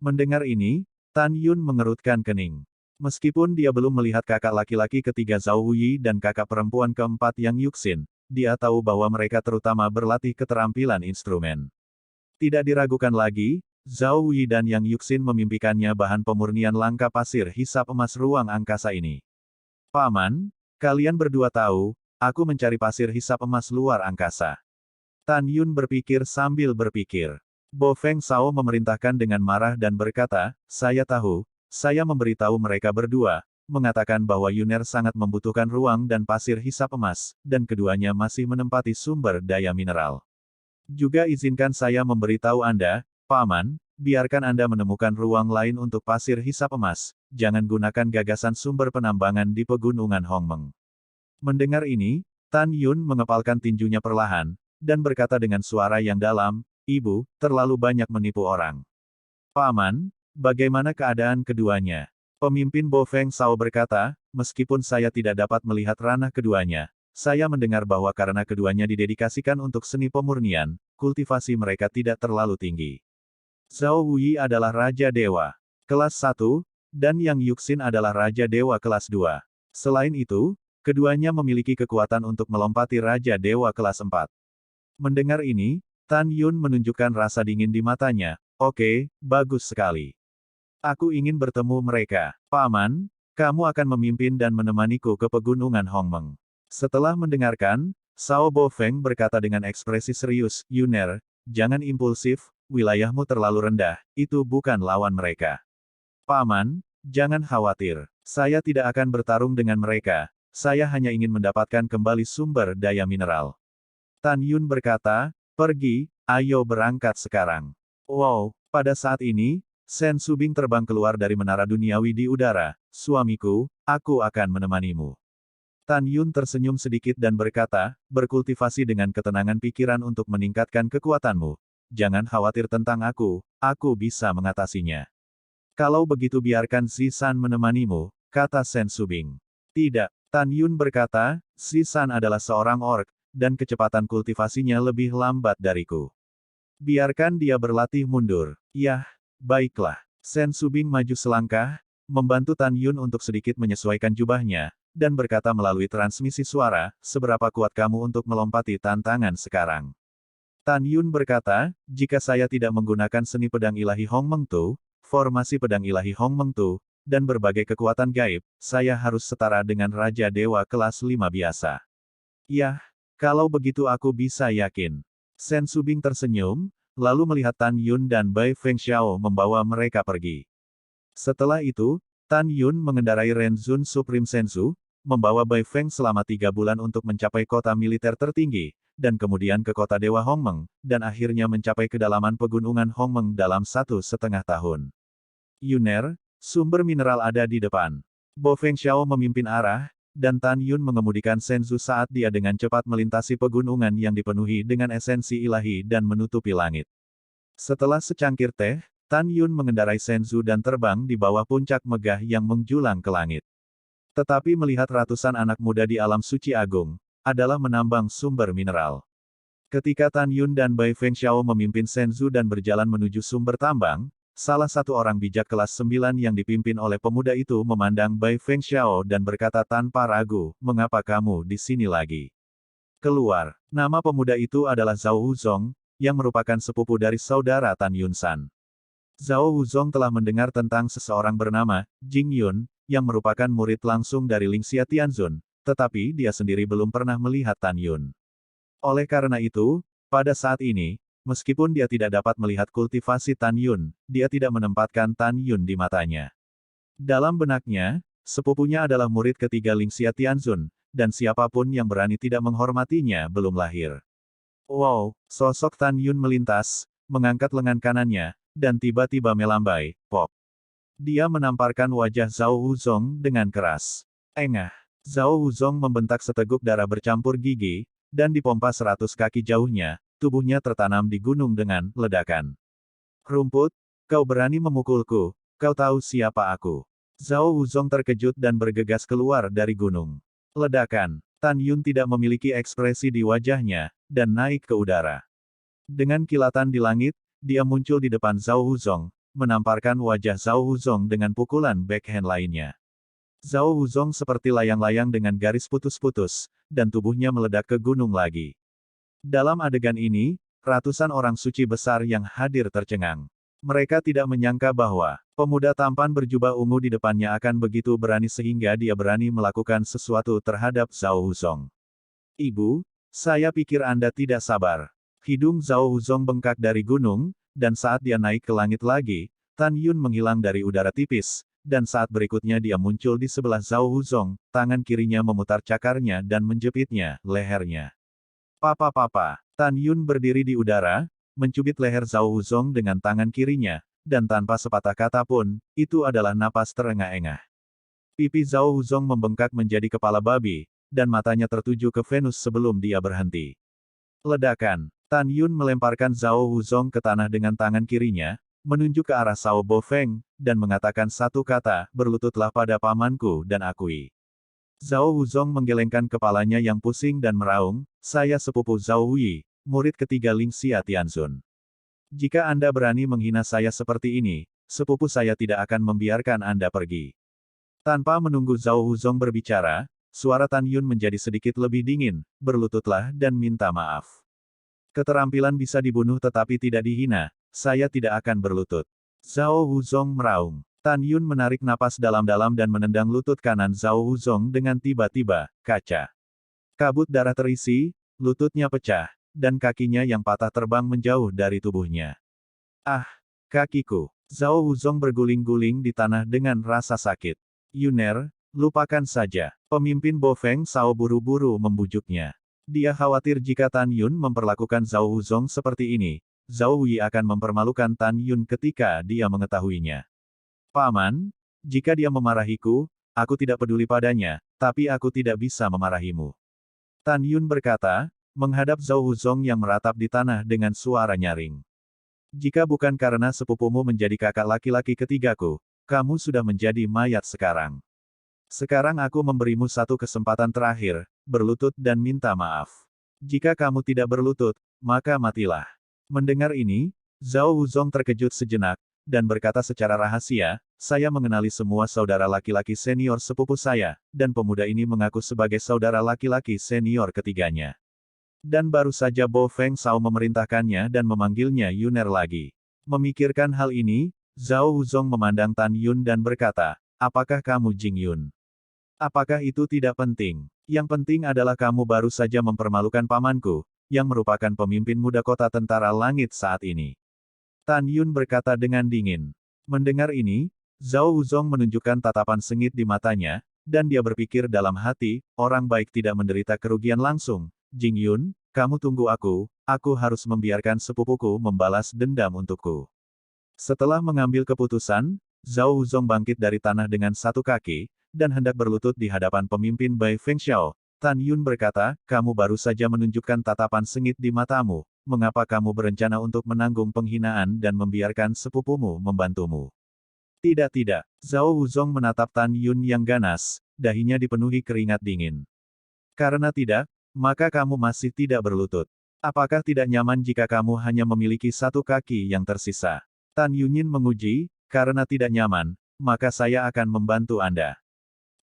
Mendengar ini, Tan Yun mengerutkan kening. Meskipun dia belum melihat kakak laki-laki ketiga Zhao Wuyi dan kakak perempuan keempat Yang Yuxin, dia tahu bahwa mereka terutama berlatih keterampilan instrumen. Tidak diragukan lagi, Zhao Wuyi dan Yang Yuxin memimpikannya bahan pemurnian langka pasir hisap emas ruang angkasa ini. "Paman, kalian berdua tahu, aku mencari pasir hisap emas luar angkasa." Tan Yun berpikir sambil berpikir. Bo Feng Xiao memerintahkan dengan marah dan berkata, "Saya tahu, saya memberitahu mereka berdua, mengatakan bahwa Yuner sangat membutuhkan ruang dan pasir hisap emas, dan keduanya masih menempati sumber daya mineral. Juga izinkan saya memberitahu Anda, Paman, biarkan Anda menemukan ruang lain untuk pasir hisap emas, jangan gunakan gagasan sumber penambangan di pegunungan Hongmeng." Mendengar ini, Tan Yun mengepalkan tinjunya perlahan, dan berkata dengan suara yang dalam, "Ibu, terlalu banyak menipu orang." "Paman, bagaimana keadaan keduanya?" Pemimpin Bo Feng Xiao berkata, "Meskipun saya tidak dapat melihat ranah keduanya, saya mendengar bahwa karena keduanya didedikasikan untuk seni pemurnian, kultivasi mereka tidak terlalu tinggi. Zhao Wuyi adalah Raja Dewa kelas 1, dan Yang Yuxin adalah Raja Dewa kelas 2. Selain itu, keduanya memiliki kekuatan untuk melompati Raja Dewa kelas 4. Mendengar ini, Tan Yun menunjukkan rasa dingin di matanya. "Oke, bagus sekali. Aku ingin bertemu mereka. Paman, kamu akan memimpin dan menemaniku ke pegunungan Hongmeng." Setelah mendengarkan, Xiao Bo Feng berkata dengan ekspresi serius, "Yuner, jangan impulsif, wilayahmu terlalu rendah, itu bukan lawan mereka." "Paman, jangan khawatir. Saya tidak akan bertarung dengan mereka, saya hanya ingin mendapatkan kembali sumber daya mineral." Tan Yun berkata, "Pergi, ayo berangkat sekarang." Wow, pada saat ini, Shen Subing terbang keluar dari menara duniawi di udara. "Suamiku, aku akan menemanimu." Tan Yun tersenyum sedikit dan berkata, berkultivasi dengan ketenangan pikiran untuk meningkatkan kekuatanmu. Jangan khawatir tentang aku bisa mengatasinya. Kalau begitu biarkan Si San menemanimu, kata Sen Subing. Tidak, Tan Yun berkata, Si San adalah seorang orc, dan kecepatan kultivasinya lebih lambat dariku. Biarkan dia berlatih mundur. Yah, baiklah. Sen Subing maju selangkah, membantu Tan Yun untuk sedikit menyesuaikan jubahnya, dan berkata melalui transmisi suara, seberapa kuat kamu untuk melompati tantangan sekarang. Tan Yun berkata, jika saya tidak menggunakan seni pedang ilahi Hong Meng Tu, formasi pedang ilahi Hong Meng Tu, dan berbagai kekuatan gaib, saya harus setara dengan Raja Dewa kelas 5 biasa. Yah, kalau begitu aku bisa yakin. Sen Subing tersenyum, lalu melihat Tan Yun dan Bai Fengxiao membawa mereka pergi. Setelah itu, Tan Yun mengendarai Renzun Supreme Senzu, membawa Bai Feng selama 3 bulan untuk mencapai kota militer tertinggi, dan kemudian ke kota Dewa Hongmeng, dan akhirnya mencapai kedalaman pegunungan Hongmeng dalam 1,5 tahun. Yuner, sumber mineral ada di depan. Bo Fengxiao memimpin arah, dan Tan Yun mengemudikan Senzu saat dia dengan cepat melintasi pegunungan yang dipenuhi dengan esensi ilahi dan menutupi langit. Setelah secangkir teh, Tan Yun mengendarai Senzu dan terbang di bawah puncak megah yang menjulang ke langit. Tetapi melihat ratusan anak muda di alam suci agung, adalah menambang sumber mineral. Ketika Tan Yun dan Bai Fengxiao memimpin Senzu dan berjalan menuju sumber tambang, salah satu orang bijak kelas 9 yang dipimpin oleh pemuda itu memandang Bai Fengxiao dan berkata tanpa ragu, mengapa kamu di sini lagi? Keluar. Nama pemuda itu adalah Zhao Wuzong, yang merupakan sepupu dari saudara Tan Yun San. Zhao Wuzong telah mendengar tentang seseorang bernama Jing Yun, yang merupakan murid langsung dari Lingxia Tianzun, tetapi dia sendiri belum pernah melihat Tan Yun. Oleh karena itu, pada saat ini, meskipun dia tidak dapat melihat kultivasi Tan Yun, dia tidak menempatkan Tan Yun di matanya. Dalam benaknya, sepupunya adalah murid ketiga Lingxia Tianzun, dan siapapun yang berani tidak menghormatinya belum lahir. Wow, sosok Tan Yun melintas, mengangkat lengan kanannya, dan tiba-tiba melambai, pop. Dia menamparkan wajah Zhao Wuzong dengan keras. Engah. Zhao Wuzong membentak seteguk darah bercampur gigi, dan dipompa 100 kaki jauhnya, tubuhnya tertanam di gunung dengan ledakan. Rumput, kau berani memukulku, kau tahu siapa aku. Zhao Wuzong terkejut dan bergegas keluar dari gunung. Ledakan. Tan Yun tidak memiliki ekspresi di wajahnya, dan naik ke udara. Dengan kilatan di langit, dia muncul di depan Zhao Wuzong, menamparkan wajah Zhao Wuzong dengan pukulan backhand lainnya. Zhao Wuzong seperti layang-layang dengan garis putus-putus, dan tubuhnya meledak ke gunung lagi. Dalam adegan ini, ratusan orang suci besar yang hadir tercengang. Mereka tidak menyangka bahwa pemuda tampan berjubah ungu di depannya akan begitu berani sehingga dia berani melakukan sesuatu terhadap Zhao Wuzong. Ibu, saya pikir Anda tidak sabar. Hidung Zhao Wuzong bengkak dari gunung, dan saat dia naik ke langit lagi, Tan Yun menghilang dari udara tipis, dan saat berikutnya dia muncul di sebelah Zhao Wuzong, tangan kirinya memutar cakarnya dan menjepitnya, lehernya. Papa, Tan Yun berdiri di udara, mencubit leher Zhao Wuzong dengan tangan kirinya, dan tanpa sepatah kata pun, itu adalah napas terengah-engah. Pipi Zhao Wuzong membengkak menjadi kepala babi, dan matanya tertuju ke Venus sebelum dia berhenti. Ledakan. Tan Yun melemparkan Zhao Wuzong ke tanah dengan tangan kirinya, menunjuk ke arah Sao Bo Feng, dan mengatakan satu kata, berlututlah pada pamanku dan akui. Zhao Wuzong menggelengkan kepalanya yang pusing dan meraung, saya sepupu Zhao Wei, murid ketiga Lingxia Tianzun. Jika Anda berani menghina saya seperti ini, sepupu saya tidak akan membiarkan Anda pergi. Tanpa menunggu Zhao Wuzong berbicara, suara Tan Yun menjadi sedikit lebih dingin, berlututlah dan minta maaf. Keterampilan bisa dibunuh tetapi tidak dihina, saya tidak akan berlutut. Zhao Wuzong meraung. Tan Yun menarik napas dalam-dalam dan menendang lutut kanan Zhao Wuzong dengan tiba-tiba, kaca. Kabut darah terisi, lututnya pecah, dan kakinya yang patah terbang menjauh dari tubuhnya. Ah, kakiku. Zhao Wuzong berguling-guling di tanah dengan rasa sakit. Yuner, lupakan saja. Pemimpin Bo Feng Sao buru-buru membujuknya. Dia khawatir jika Tan Yun memperlakukan Zhao Wuzong seperti ini, Zhao Wei akan mempermalukan Tan Yun ketika dia mengetahuinya. Paman, jika dia memarahiku, aku tidak peduli padanya, tapi aku tidak bisa memarahimu. Tan Yun berkata, menghadap Zhao Wuzong yang meratap di tanah dengan suara nyaring. Jika bukan karena sepupumu menjadi kakak laki-laki ketigaku, kamu sudah menjadi mayat sekarang. Sekarang aku memberimu satu kesempatan terakhir, berlutut dan minta maaf. Jika kamu tidak berlutut, maka matilah. Mendengar ini, Zhao Wuzong terkejut sejenak, dan berkata secara rahasia, saya mengenali semua saudara laki-laki senior sepupu saya, dan pemuda ini mengaku sebagai saudara laki-laki senior ketiganya. Dan baru saja Bo Feng Shao memerintahkannya dan memanggilnya Yuner lagi. Memikirkan hal ini, Zhao Wuzong memandang Tan Yun dan berkata, apakah kamu Jing Yun? Apakah itu tidak penting? Yang penting adalah kamu baru saja mempermalukan pamanku, yang merupakan pemimpin muda kota tentara langit saat ini. Tan Yun berkata dengan dingin. Mendengar ini, Zhao Wuzong menunjukkan tatapan sengit di matanya, dan dia berpikir dalam hati, orang baik tidak menderita kerugian langsung. Jing Yun, kamu tunggu aku harus membiarkan sepupuku membalas dendam untukku. Setelah mengambil keputusan, Zhao Wuzong bangkit dari tanah dengan satu kaki, dan hendak berlutut di hadapan pemimpin Bai Fengxiao. Tan Yun berkata, kamu baru saja menunjukkan tatapan sengit di matamu, mengapa kamu berencana untuk menanggung penghinaan dan membiarkan sepupumu membantumu? Tidak, Zhao Wuzong menatap Tan Yun yang ganas, dahinya dipenuhi keringat dingin. Karena tidak, maka kamu masih tidak berlutut. Apakah tidak nyaman jika kamu hanya memiliki satu kaki yang tersisa? Tan Yunin menguji, karena tidak nyaman, maka saya akan membantu Anda.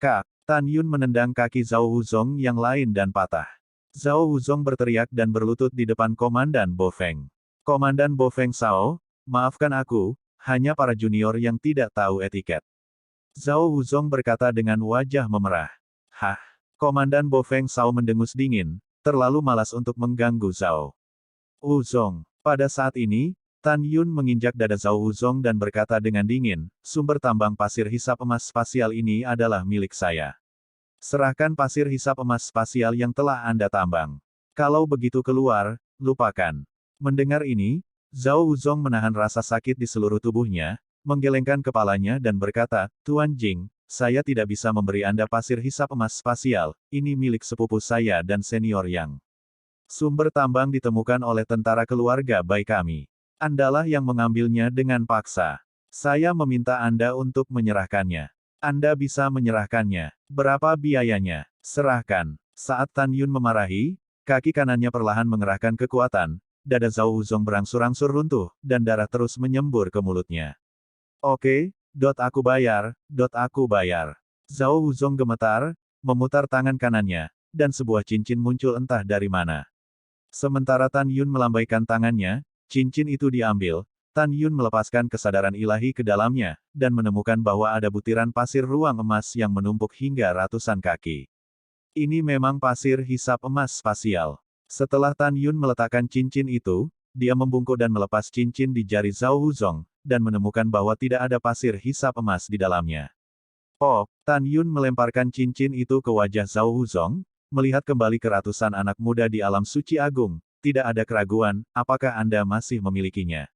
Kak, Tan Yun menendang kaki Zhao Wuzong yang lain dan patah. Zhao Wuzong berteriak dan berlutut di depan Komandan Bo Feng. Komandan Bo Feng Shao, maafkan aku, hanya para junior yang tidak tahu etiket. Zhao Wuzong berkata dengan wajah memerah. Hah? Komandan Bo Feng Shao mendengus dingin, terlalu malas untuk mengganggu Zhao Wuzong. Pada saat ini, Tan Yun menginjak dada Zhao Wuzong dan berkata dengan dingin, sumber tambang pasir hisap emas spasial ini adalah milik saya. Serahkan pasir hisap emas spasial yang telah Anda tambang. Kalau begitu keluar, lupakan. Mendengar ini, Zhao Wuzong menahan rasa sakit di seluruh tubuhnya, menggelengkan kepalanya dan berkata, Tuan Jing, saya tidak bisa memberi Anda pasir hisap emas spasial, ini milik sepupu saya dan senior yang. Sumber tambang ditemukan oleh tentara keluarga Bai kami. Andalah yang mengambilnya dengan paksa. Saya meminta Anda untuk menyerahkannya. Anda bisa menyerahkannya. Berapa biayanya? Serahkan. Saat Tan Yun memarahi, kaki kanannya perlahan mengerahkan kekuatan, dada Zhao Wuzong berangsur-angsur runtuh, dan darah terus menyembur ke mulutnya. Oke. Aku bayar. Zhao Wuzong gemetar, memutar tangan kanannya, dan sebuah cincin muncul entah dari mana. Sementara Tan Yun melambaikan tangannya, cincin itu diambil, Tan Yun melepaskan kesadaran ilahi ke dalamnya, dan menemukan bahwa ada butiran pasir ruang emas yang menumpuk hingga ratusan kaki. Ini memang pasir hisap emas spasial. Setelah Tan Yun meletakkan cincin itu, dia membungkuk dan melepas cincin di jari Zhao Wuzong, dan menemukan bahwa tidak ada pasir hisap emas di dalamnya. Oh, Tan Yun melemparkan cincin itu ke wajah Zhao Wuzong, melihat kembali ke ratusan anak muda di alam suci agung, tidak ada keraguan, apakah Anda masih memilikinya?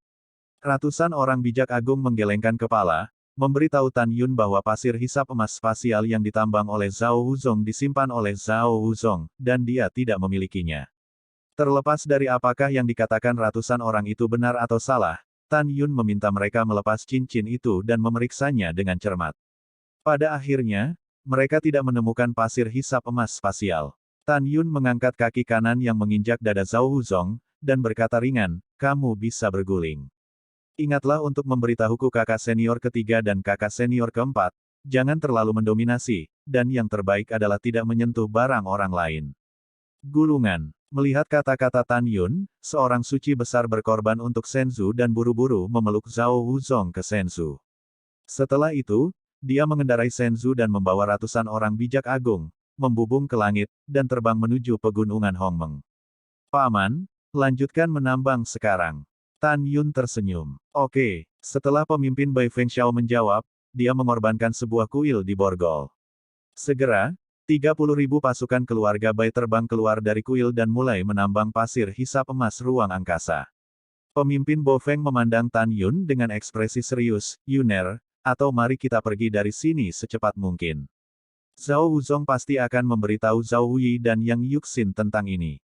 Ratusan orang bijak agung menggelengkan kepala, memberitahu Tan Yun bahwa pasir hisap emas spasial yang ditambang oleh Zhao Wuzong disimpan oleh Zhao Wuzong, dan dia tidak memilikinya. Terlepas dari apakah yang dikatakan ratusan orang itu benar atau salah, Tan Yun meminta mereka melepas cincin itu dan memeriksanya dengan cermat. Pada akhirnya, mereka tidak menemukan pasir hisap emas spasial. Tan Yun mengangkat kaki kanan yang menginjak dada Zhao Wuzong, dan berkata ringan, kamu bisa berguling. Ingatlah untuk memberitahuku kakak senior ketiga dan kakak senior keempat, jangan terlalu mendominasi, dan yang terbaik adalah tidak menyentuh barang orang lain. Gulungan. Melihat kata-kata Tan Yun, seorang suci besar berkorban untuk Senzu dan buru-buru memeluk Zhao Wuzong ke Senzu. Setelah itu, dia mengendarai Senzu dan membawa ratusan orang bijak agung, membubung ke langit, dan terbang menuju pegunungan Hongmeng. Paman, lanjutkan menambang sekarang. Tan Yun tersenyum. Oke, setelah pemimpin Bai Fengxiao menjawab, dia mengorbankan sebuah kuil di Borgol. Segera, 30.000 pasukan keluarga Bai terbang keluar dari kuil dan mulai menambang pasir hisap emas ruang angkasa. Pemimpin Bo Feng memandang Tan Yun dengan ekspresi serius, Yuner, atau mari kita pergi dari sini secepat mungkin. Zhao Wuzong pasti akan memberitahu Zhao Wuyi dan Yang Yuxin tentang ini.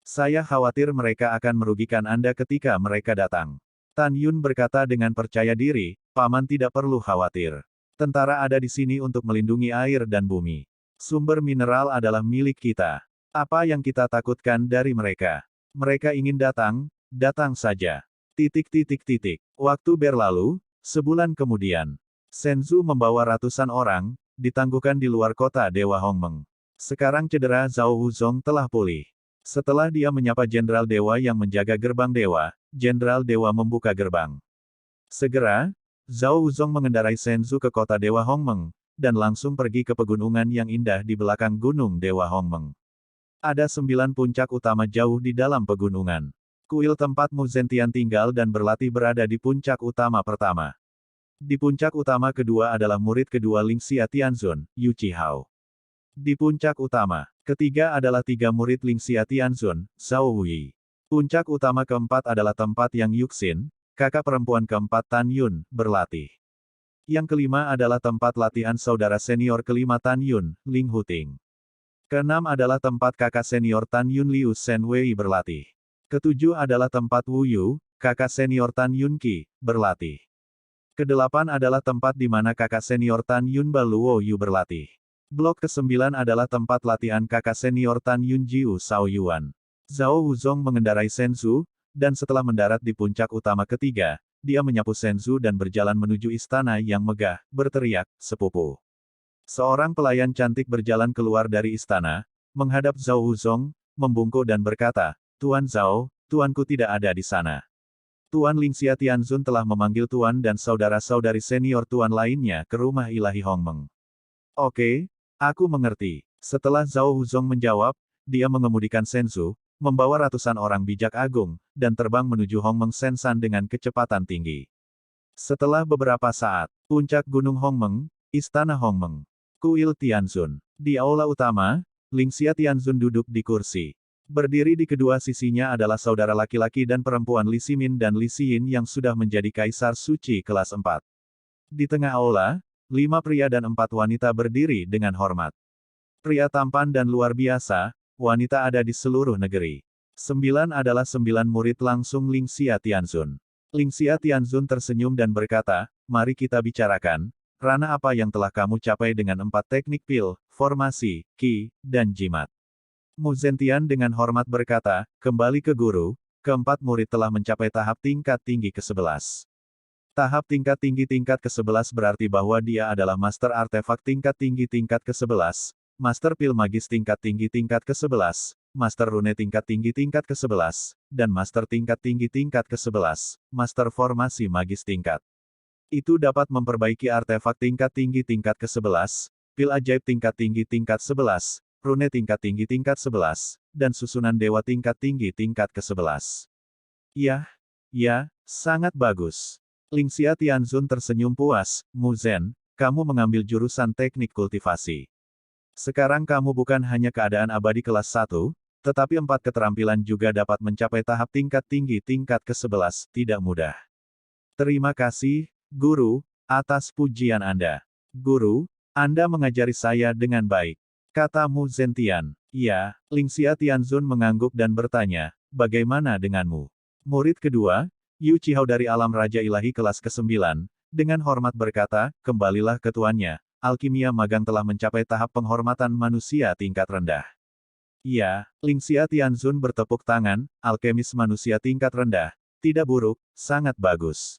Saya khawatir mereka akan merugikan Anda ketika mereka datang. Tan Yun berkata dengan percaya diri, Paman tidak perlu khawatir. Tentara ada di sini untuk melindungi air dan bumi. Sumber mineral adalah milik kita. Apa yang kita takutkan dari mereka? Mereka ingin datang, datang saja. Waktu berlalu, sebulan kemudian. Senzu membawa ratusan orang, ditangguhkan di luar kota Dewa Hongmeng. Sekarang cedera Zhao Wuzong telah pulih. Setelah dia menyapa Jenderal Dewa yang menjaga gerbang Dewa, Jenderal Dewa membuka gerbang. Segera, Zhao Wuzong mengendarai Senzu ke kota Dewa Hongmeng, dan langsung pergi ke pegunungan yang indah di belakang Gunung Dewa Hongmeng. Ada 9 puncak utama jauh di dalam pegunungan. Kuil tempat Mu Zentian tinggal dan berlatih berada di puncak utama pertama. Di puncak utama kedua adalah murid kedua Lingxia Tianzun, Yu Qihao. Di puncak utama ketiga adalah 3 murid Lingxia Tianzun, Zhao Wuyi. Puncak utama keempat adalah tempat Yang Yuxin, kakak perempuan keempat Tan Yun, berlatih. Yang kelima adalah tempat latihan saudara senior kelima Tan Yun, Ling Huting. Keenam adalah tempat kakak senior Tan Yun Liu Shen Wei berlatih. Ketujuh adalah tempat Wu Yu, kakak senior Tan Yun Qi, berlatih. Kedelapan adalah tempat di mana kakak senior Tan Yun Ba Luo Yu berlatih. Blok ke-9 adalah tempat latihan kakak senior Tan Yun Jiu Sao Yuan. Zhao Wuzong mengendarai Senzu, dan setelah mendarat di puncak utama ketiga, dia menyapu Senzu dan berjalan menuju istana yang megah, berteriak, "Sepupu." Seorang pelayan cantik berjalan keluar dari istana, menghadap Zhao Wuzong, membungkuk dan berkata, "Tuan Zhao, tuanku tidak ada di sana." Tuan Lingxia Tianzun telah memanggil tuan dan saudara-saudari senior tuan lainnya ke rumah ilahi Hongmeng. Oke, aku mengerti. Setelah Zhao Wuzong menjawab, dia mengemudikan Senzu, membawa ratusan orang bijak agung, dan terbang menuju Hongmeng Sensan dengan kecepatan tinggi. Setelah beberapa saat, puncak Gunung Hongmeng, Istana Hongmeng. Kuil Tianzun. Di aula utama, Lingxia Tianzun duduk di kursi. Berdiri di kedua sisinya adalah saudara laki-laki dan perempuan Li Ximin dan Li Xiyin yang sudah menjadi kaisar suci kelas 4. Di tengah aula, 5 pria dan 4 wanita berdiri dengan hormat. Pria tampan dan luar biasa, wanita ada di seluruh negeri. 9 adalah 9 murid langsung Lingxia Tianzun. Lingxia Tianzun tersenyum dan berkata, "Mari kita bicarakan, ranah apa yang telah kamu capai dengan 4 teknik pil, formasi, qi, dan jimat." Mu Zentian dengan hormat berkata, "Kembali ke guru, keempat murid telah mencapai tahap tingkat tinggi ke-11. Tahap tingkat tinggi tingkat ke-11 berarti bahwa dia adalah master artefak tingkat tinggi tingkat ke-11, master pil magis tingkat tinggi tingkat ke-11, master rune tingkat tinggi tingkat ke-11, dan master tingkat tinggi tingkat ke-11, master formasi magis tingkat. Itu dapat memperbaiki artefak tingkat tinggi tingkat ke-11, pil ajaib tingkat tinggi tingkat 11, rune tingkat tinggi tingkat 11, dan susunan dewa tingkat tinggi tingkat ke-11. Ya, sangat bagus." Lingxia Tianzun tersenyum puas, "Mu Zhen, kamu mengambil jurusan teknik kultivasi. Sekarang kamu bukan hanya keadaan abadi kelas 1, tetapi 4 keterampilan juga dapat mencapai tahap tingkat tinggi tingkat ke-11, tidak mudah. Terima kasih, Guru, atas pujian Anda. Guru, Anda mengajari saya dengan baik," kata Mu Zentian. "Ya." Lingxia Tianzun mengangguk dan bertanya, "Bagaimana denganmu?" Murid kedua, Yu Qihao dari alam Raja Ilahi kelas ke-9, dengan hormat berkata, "Kembalilah ke tuannya, alkimia magang telah mencapai tahap penghormatan manusia tingkat rendah." "Ya." Lingxia Tianzun bertepuk tangan, "Alkemis manusia tingkat rendah, tidak buruk, sangat bagus."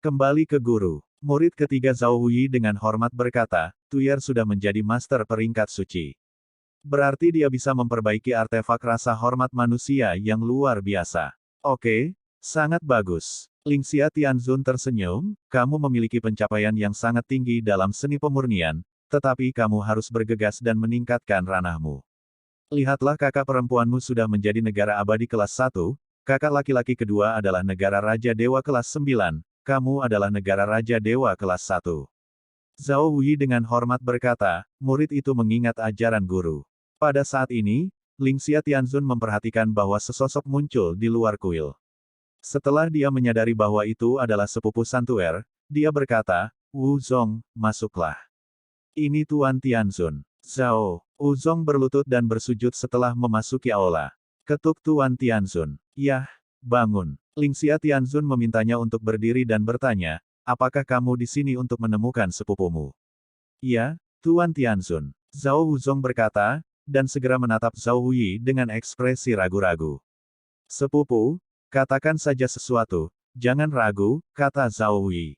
Kembali ke guru. Murid ketiga Zhao Wuyi dengan hormat berkata, "Tuyer sudah menjadi master peringkat suci. Berarti dia bisa memperbaiki artefak rasa hormat manusia yang luar biasa." "Oke, sangat bagus." Lingxia Tianzun tersenyum, "Kamu memiliki pencapaian yang sangat tinggi dalam seni pemurnian, tetapi kamu harus bergegas dan meningkatkan ranahmu. Lihatlah kakak perempuanmu sudah menjadi negara abadi kelas 1, kakak laki-laki kedua adalah negara Raja Dewa kelas 9, kamu adalah negara Raja Dewa kelas 1. Zhao Wuyi dengan hormat berkata, murid itu mengingat ajaran guru. Pada saat ini, Lingxia Tianzun memperhatikan bahwa sesosok muncul di luar kuil. Setelah dia menyadari bahwa itu adalah sepupu Santuer, dia berkata, "Wu Zong, masuklah." Ini Tuan Tianzun. Zhao Wuzong berlutut dan bersujud setelah memasuki aula. Ketuk Tuan Tianzun. Yah, bangun. Lingxia Tianzun memintanya untuk berdiri dan bertanya, apakah kamu di sini untuk menemukan sepupumu? Iya, Tuan Tianzun. Zhao Wuzong berkata, dan segera menatap Zhao Wuyi dengan ekspresi ragu-ragu. Sepupu, katakan saja sesuatu, jangan ragu, kata Zhao Wuyi.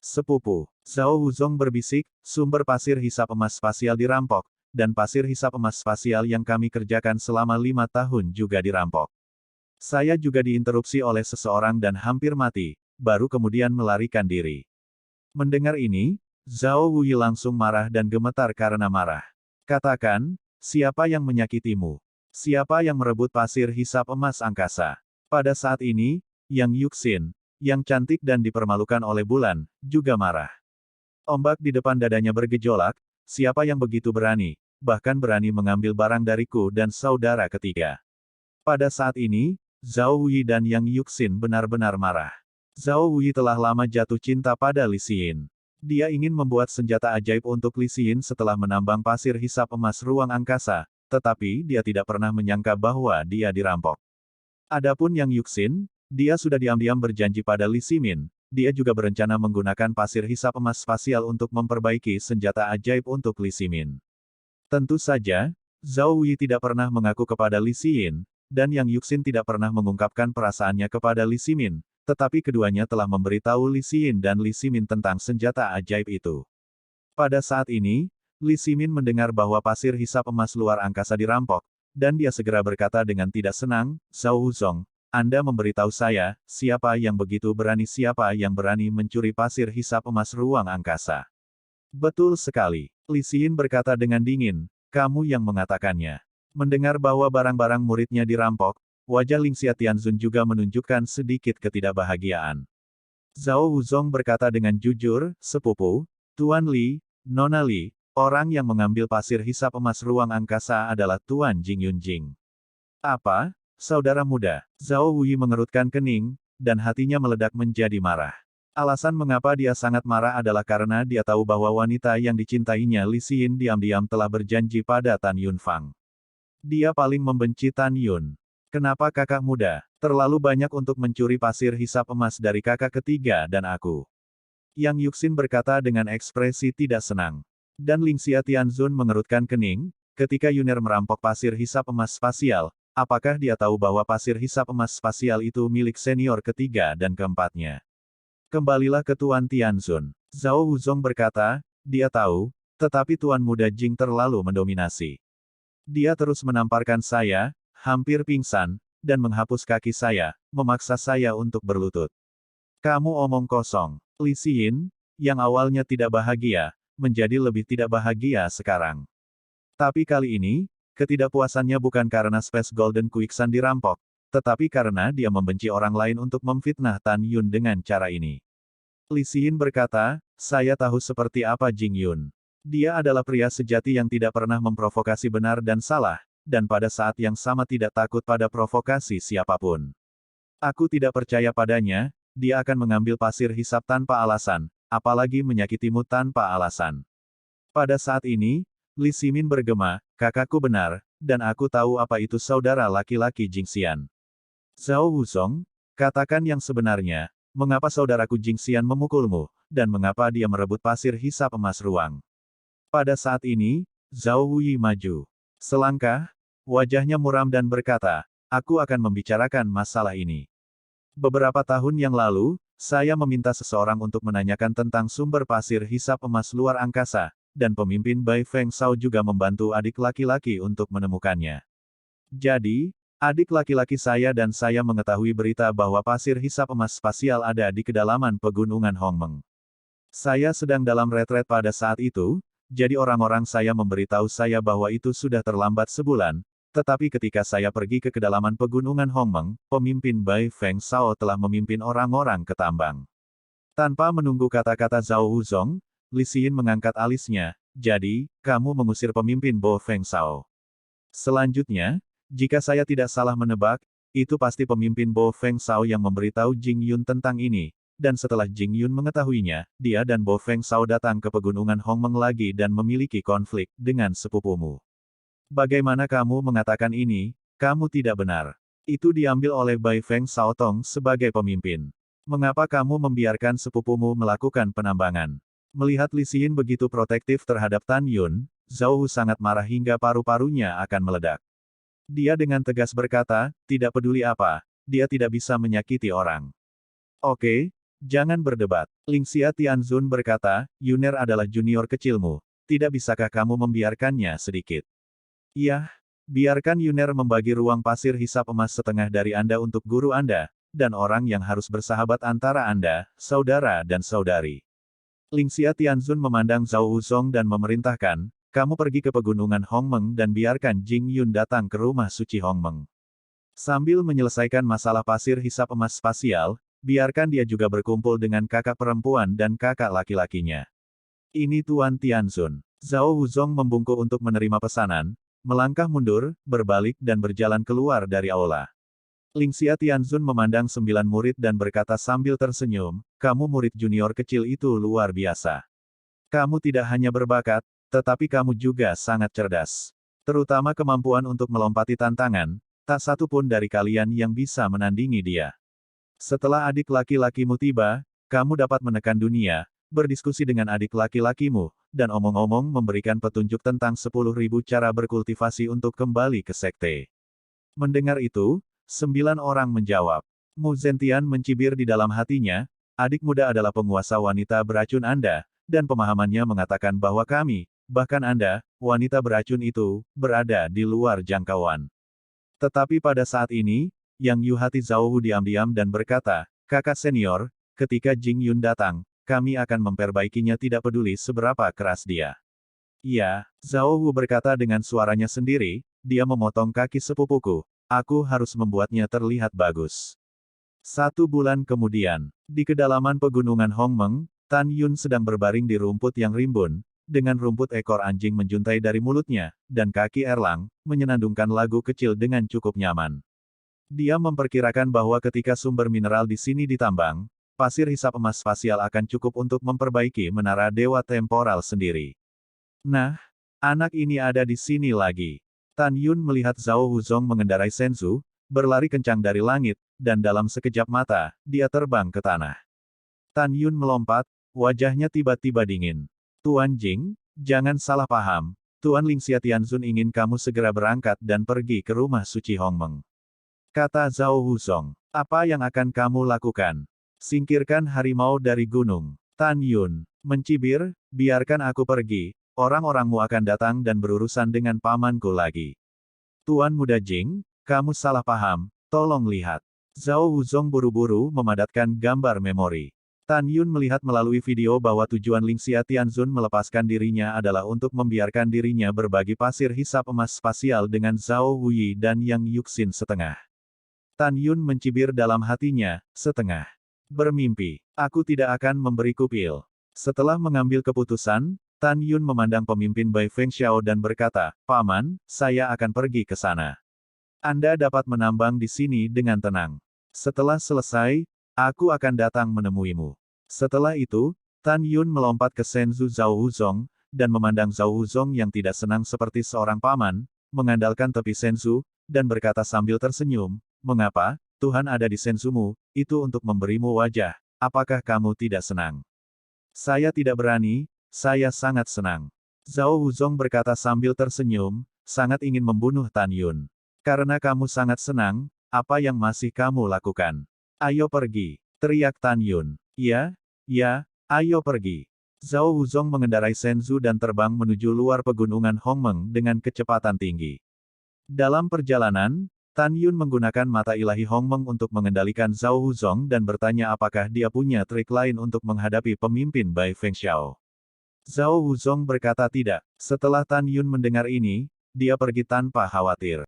Sepupu, Zhao Wuzong berbisik, sumber pasir hisap emas spasial dirampok, dan pasir hisap emas spasial yang kami kerjakan selama 5 tahun juga dirampok. Saya juga diinterupsi oleh seseorang dan hampir mati, baru kemudian melarikan diri. Mendengar ini, Zhao Wuyi langsung marah dan gemetar karena marah. Katakan, siapa yang menyakitimu? Siapa yang merebut pasir hisap emas angkasa? Pada saat ini, Yang Yuxin, yang cantik dan dipermalukan oleh bulan, juga marah. Ombak di depan dadanya bergejolak, siapa yang begitu berani, bahkan berani mengambil barang dariku dan saudara ketiga. Pada saat ini, Zhao Wuyi dan Yang Yuxin benar-benar marah. Zhao Wuyi telah lama jatuh cinta pada Li Xin. Dia ingin membuat senjata ajaib untuk Li Xin setelah menambang pasir hisap emas ruang angkasa, tetapi dia tidak pernah menyangka bahwa dia dirampok. Adapun Yang Yuxin, dia sudah diam-diam berjanji pada Li Ximin, dia juga berencana menggunakan pasir hisap emas spasial untuk memperbaiki senjata ajaib untuk Li Ximin. Tentu saja, Zhao Wuyi tidak pernah mengaku kepada Li Xin, dan Yang Yuxin tidak pernah mengungkapkan perasaannya kepada Li Ximin, tetapi keduanya telah memberitahu Li Xin dan Li Ximin tentang senjata ajaib itu. Pada saat ini, Li Ximin mendengar bahwa pasir hisap emas luar angkasa dirampok, dan dia segera berkata dengan tidak senang, Zhao Wuzong, Anda memberitahu saya, siapa yang berani mencuri pasir hisap emas ruang angkasa. Betul sekali, Li Xin berkata dengan dingin, kamu yang mengatakannya. Mendengar bahwa barang-barang muridnya dirampok, wajah Lingxia Tianzun juga menunjukkan sedikit ketidakbahagiaan. Zhao Wuzong berkata dengan jujur, sepupu, Tuan Li, Nona Li, orang yang mengambil pasir hisap emas ruang angkasa adalah Tuan Jing Yunjing. Apa? Saudara muda, Zhao Wuyi mengerutkan kening, dan hatinya meledak menjadi marah. Alasan mengapa dia sangat marah adalah karena dia tahu bahwa wanita yang dicintainya Li Xin diam-diam telah berjanji pada Tan Yunfang. Dia paling membenci Tan Yun. Kenapa kakak muda, terlalu banyak untuk mencuri pasir hisap emas dari kakak ketiga dan aku? Yang Yuxin berkata dengan ekspresi tidak senang. Dan Lingxia Tianzun mengerutkan kening, ketika Yuner merampok pasir hisap emas spasial, apakah dia tahu bahwa pasir hisap emas spasial itu milik senior ketiga dan keempatnya? Kembalilah ke Tuan Tianzun. Zhao Wuzong berkata, dia tahu, tetapi Tuan Muda Jing terlalu mendominasi. Dia terus menamparkan saya, hampir pingsan, dan menghapus kaki saya, memaksa saya untuk berlutut. Kamu omong kosong. Li Xin, yang awalnya tidak bahagia, menjadi lebih tidak bahagia sekarang. Tapi kali ini, ketidakpuasannya bukan karena Space Golden Quicksand dirampok, tetapi karena dia membenci orang lain untuk memfitnah Tan Yun dengan cara ini. Li Xin berkata, saya tahu seperti apa Jing Yun. Dia adalah pria sejati yang tidak pernah memprovokasi benar dan salah, dan pada saat yang sama tidak takut pada provokasi siapapun. Aku tidak percaya padanya, dia akan mengambil pasir hisap tanpa alasan, apalagi menyakitimu tanpa alasan. Pada saat ini, Li Ximin bergema, kakakku benar, dan aku tahu apa itu saudara laki-laki Jingxian. Zhao Wuzong, katakan yang sebenarnya, mengapa saudaraku Jingxian memukulmu, dan mengapa dia merebut pasir hisap emas ruang. Pada saat ini, Zhao Wuyi maju. Selangkah, wajahnya muram dan berkata, aku akan membicarakan masalah ini. Beberapa tahun yang lalu, saya meminta seseorang untuk menanyakan tentang sumber pasir hisap emas luar angkasa, dan pemimpin Bai Feng Shao juga membantu adik laki-laki untuk menemukannya. Jadi, adik laki-laki saya dan saya mengetahui berita bahwa pasir hisap emas spasial ada di kedalaman pegunungan Hongmeng. Saya sedang dalam retret pada saat itu, jadi orang-orang saya memberitahu saya bahwa itu sudah terlambat sebulan, tetapi ketika saya pergi ke kedalaman pegunungan Hongmeng, pemimpin Bai Feng Shao telah memimpin orang-orang ke tambang. Tanpa menunggu kata-kata Zhao Wuzong, Li Xin mengangkat alisnya, jadi, kamu mengusir pemimpin Bo Feng Shao. Selanjutnya, jika saya tidak salah menebak, itu pasti pemimpin Bo Feng Shao yang memberitahu Jing Yun tentang ini, dan setelah Jing Yun mengetahuinya, dia dan Bo Feng Shao datang ke pegunungan Hongmeng lagi dan memiliki konflik dengan sepupumu. Bagaimana kamu mengatakan ini? Kamu tidak benar. Itu diambil oleh Bai Feng Shao Tong sebagai pemimpin. Mengapa kamu membiarkan sepupumu melakukan penambangan? Melihat Li Xin begitu protektif terhadap Tan Yun, Zhao Hu sangat marah hingga paru-parunya akan meledak. Dia dengan tegas berkata, tidak peduli apa, dia tidak bisa menyakiti orang. Oke, jangan berdebat. Lingxia Tianzun berkata, Yuner adalah junior kecilmu. Tidak bisakah kamu membiarkannya sedikit? Iya, biarkan Yuner membagi ruang pasir hisap emas setengah dari Anda untuk guru Anda, dan orang yang harus bersahabat antara Anda, saudara dan saudari. Lingxia Tianzun memandang Zhao Wuzong dan memerintahkan, kamu pergi ke pegunungan Hongmeng dan biarkan Jing Yun datang ke rumah suci Hongmeng. Sambil menyelesaikan masalah pasir hisap emas spasial, biarkan dia juga berkumpul dengan kakak perempuan dan kakak laki-lakinya. Ini Tuan Tianzun. Zhao Wuzong membungkuk untuk menerima pesanan, melangkah mundur, berbalik dan berjalan keluar dari aula. Lingxia Tianzun memandang 9 murid dan berkata sambil tersenyum, kamu murid junior kecil itu luar biasa. Kamu tidak hanya berbakat, tetapi kamu juga sangat cerdas. Terutama kemampuan untuk melompati tantangan, tak satu pun dari kalian yang bisa menandingi dia. Setelah adik laki-lakimu tiba, kamu dapat menekan dunia, berdiskusi dengan adik laki-lakimu, dan omong-omong memberikan petunjuk tentang 10.000 cara berkultivasi untuk kembali ke sekte. Mendengar itu, 9 orang menjawab. Mu Zentian mencibir di dalam hatinya, adik muda adalah penguasa wanita beracun Anda, dan pemahamannya mengatakan bahwa kami, bahkan Anda, wanita beracun itu, berada di luar jangkauan. Tetapi pada saat ini, Yang Yu hati Zhao Wu diam-diam dan berkata, kakak senior, ketika Jing Yun datang, kami akan memperbaikinya tidak peduli seberapa keras dia. Iya, Zhao Wu berkata dengan suaranya sendiri, dia memotong kaki sepupuku, aku harus membuatnya terlihat bagus. 1 bulan kemudian, di kedalaman pegunungan Hongmeng, Tan Yun sedang berbaring di rumput yang rimbun, dengan rumput ekor anjing menjuntai dari mulutnya, dan kaki Erlang, menyenandungkan lagu kecil dengan cukup nyaman. Dia memperkirakan bahwa ketika sumber mineral di sini ditambang, pasir hisap emas spasial akan cukup untuk memperbaiki menara dewa temporal sendiri. Nah, anak ini ada di sini lagi. Tan Yun melihat Zhao Wuzong mengendarai Senzu, berlari kencang dari langit, dan dalam sekejap mata, dia terbang ke tanah. Tan Yun melompat, wajahnya tiba-tiba dingin. Tuan Jing, jangan salah paham, Tuan Lingxia Tianzun ingin kamu segera berangkat dan pergi ke rumah suci Hongmeng. Kata Zhao Wuzong, apa yang akan kamu lakukan? Singkirkan harimau dari gunung. Tan Yun mencibir, biarkan aku pergi, orang-orangmu akan datang dan berurusan dengan pamanku lagi. Tuan Muda Jing, kamu salah paham, tolong lihat. Zhao Wuzong buru-buru memadatkan gambar memori. Tan Yun melihat melalui video bahwa tujuan Lingxia Tianzun melepaskan dirinya adalah untuk membiarkan dirinya berbagi pasir hisap emas spasial dengan Zhao Wuyi dan Yang Yuxin setengah. Tan Yun mencibir dalam hatinya, setengah. Bermimpi, aku tidak akan memberi kupil. Setelah mengambil keputusan, Tan Yun memandang pemimpin Bai Feng Xiao dan berkata, Paman, saya akan pergi ke sana. Anda dapat menambang di sini dengan tenang. Setelah selesai, aku akan datang menemuimu. Setelah itu, Tan Yun melompat ke Senzu Zhao Wuzong, dan memandang Zhao Wuzong yang tidak senang seperti seorang paman, mengandalkan tepi Senzu, dan berkata sambil tersenyum, mengapa, Tuhan ada di Senzumu, itu untuk memberimu wajah, apakah kamu tidak senang? Saya tidak berani, saya sangat senang. Zhao Wuzong berkata sambil tersenyum, sangat ingin membunuh Tan Yun. Karena kamu sangat senang, apa yang masih kamu lakukan? Ayo pergi, teriak Tan Yun. Ya, ayo pergi. Zhao Wuzong mengendarai Senzu dan terbang menuju luar pegunungan Hongmeng dengan kecepatan tinggi. Dalam perjalanan, Tan Yun menggunakan mata ilahi Hongmeng untuk mengendalikan Zhao Wuzong dan bertanya apakah dia punya trik lain untuk menghadapi pemimpin Bai Feng Xiao. Zhao Wuzong berkata tidak. Setelah Tan Yun mendengar ini, dia pergi tanpa khawatir.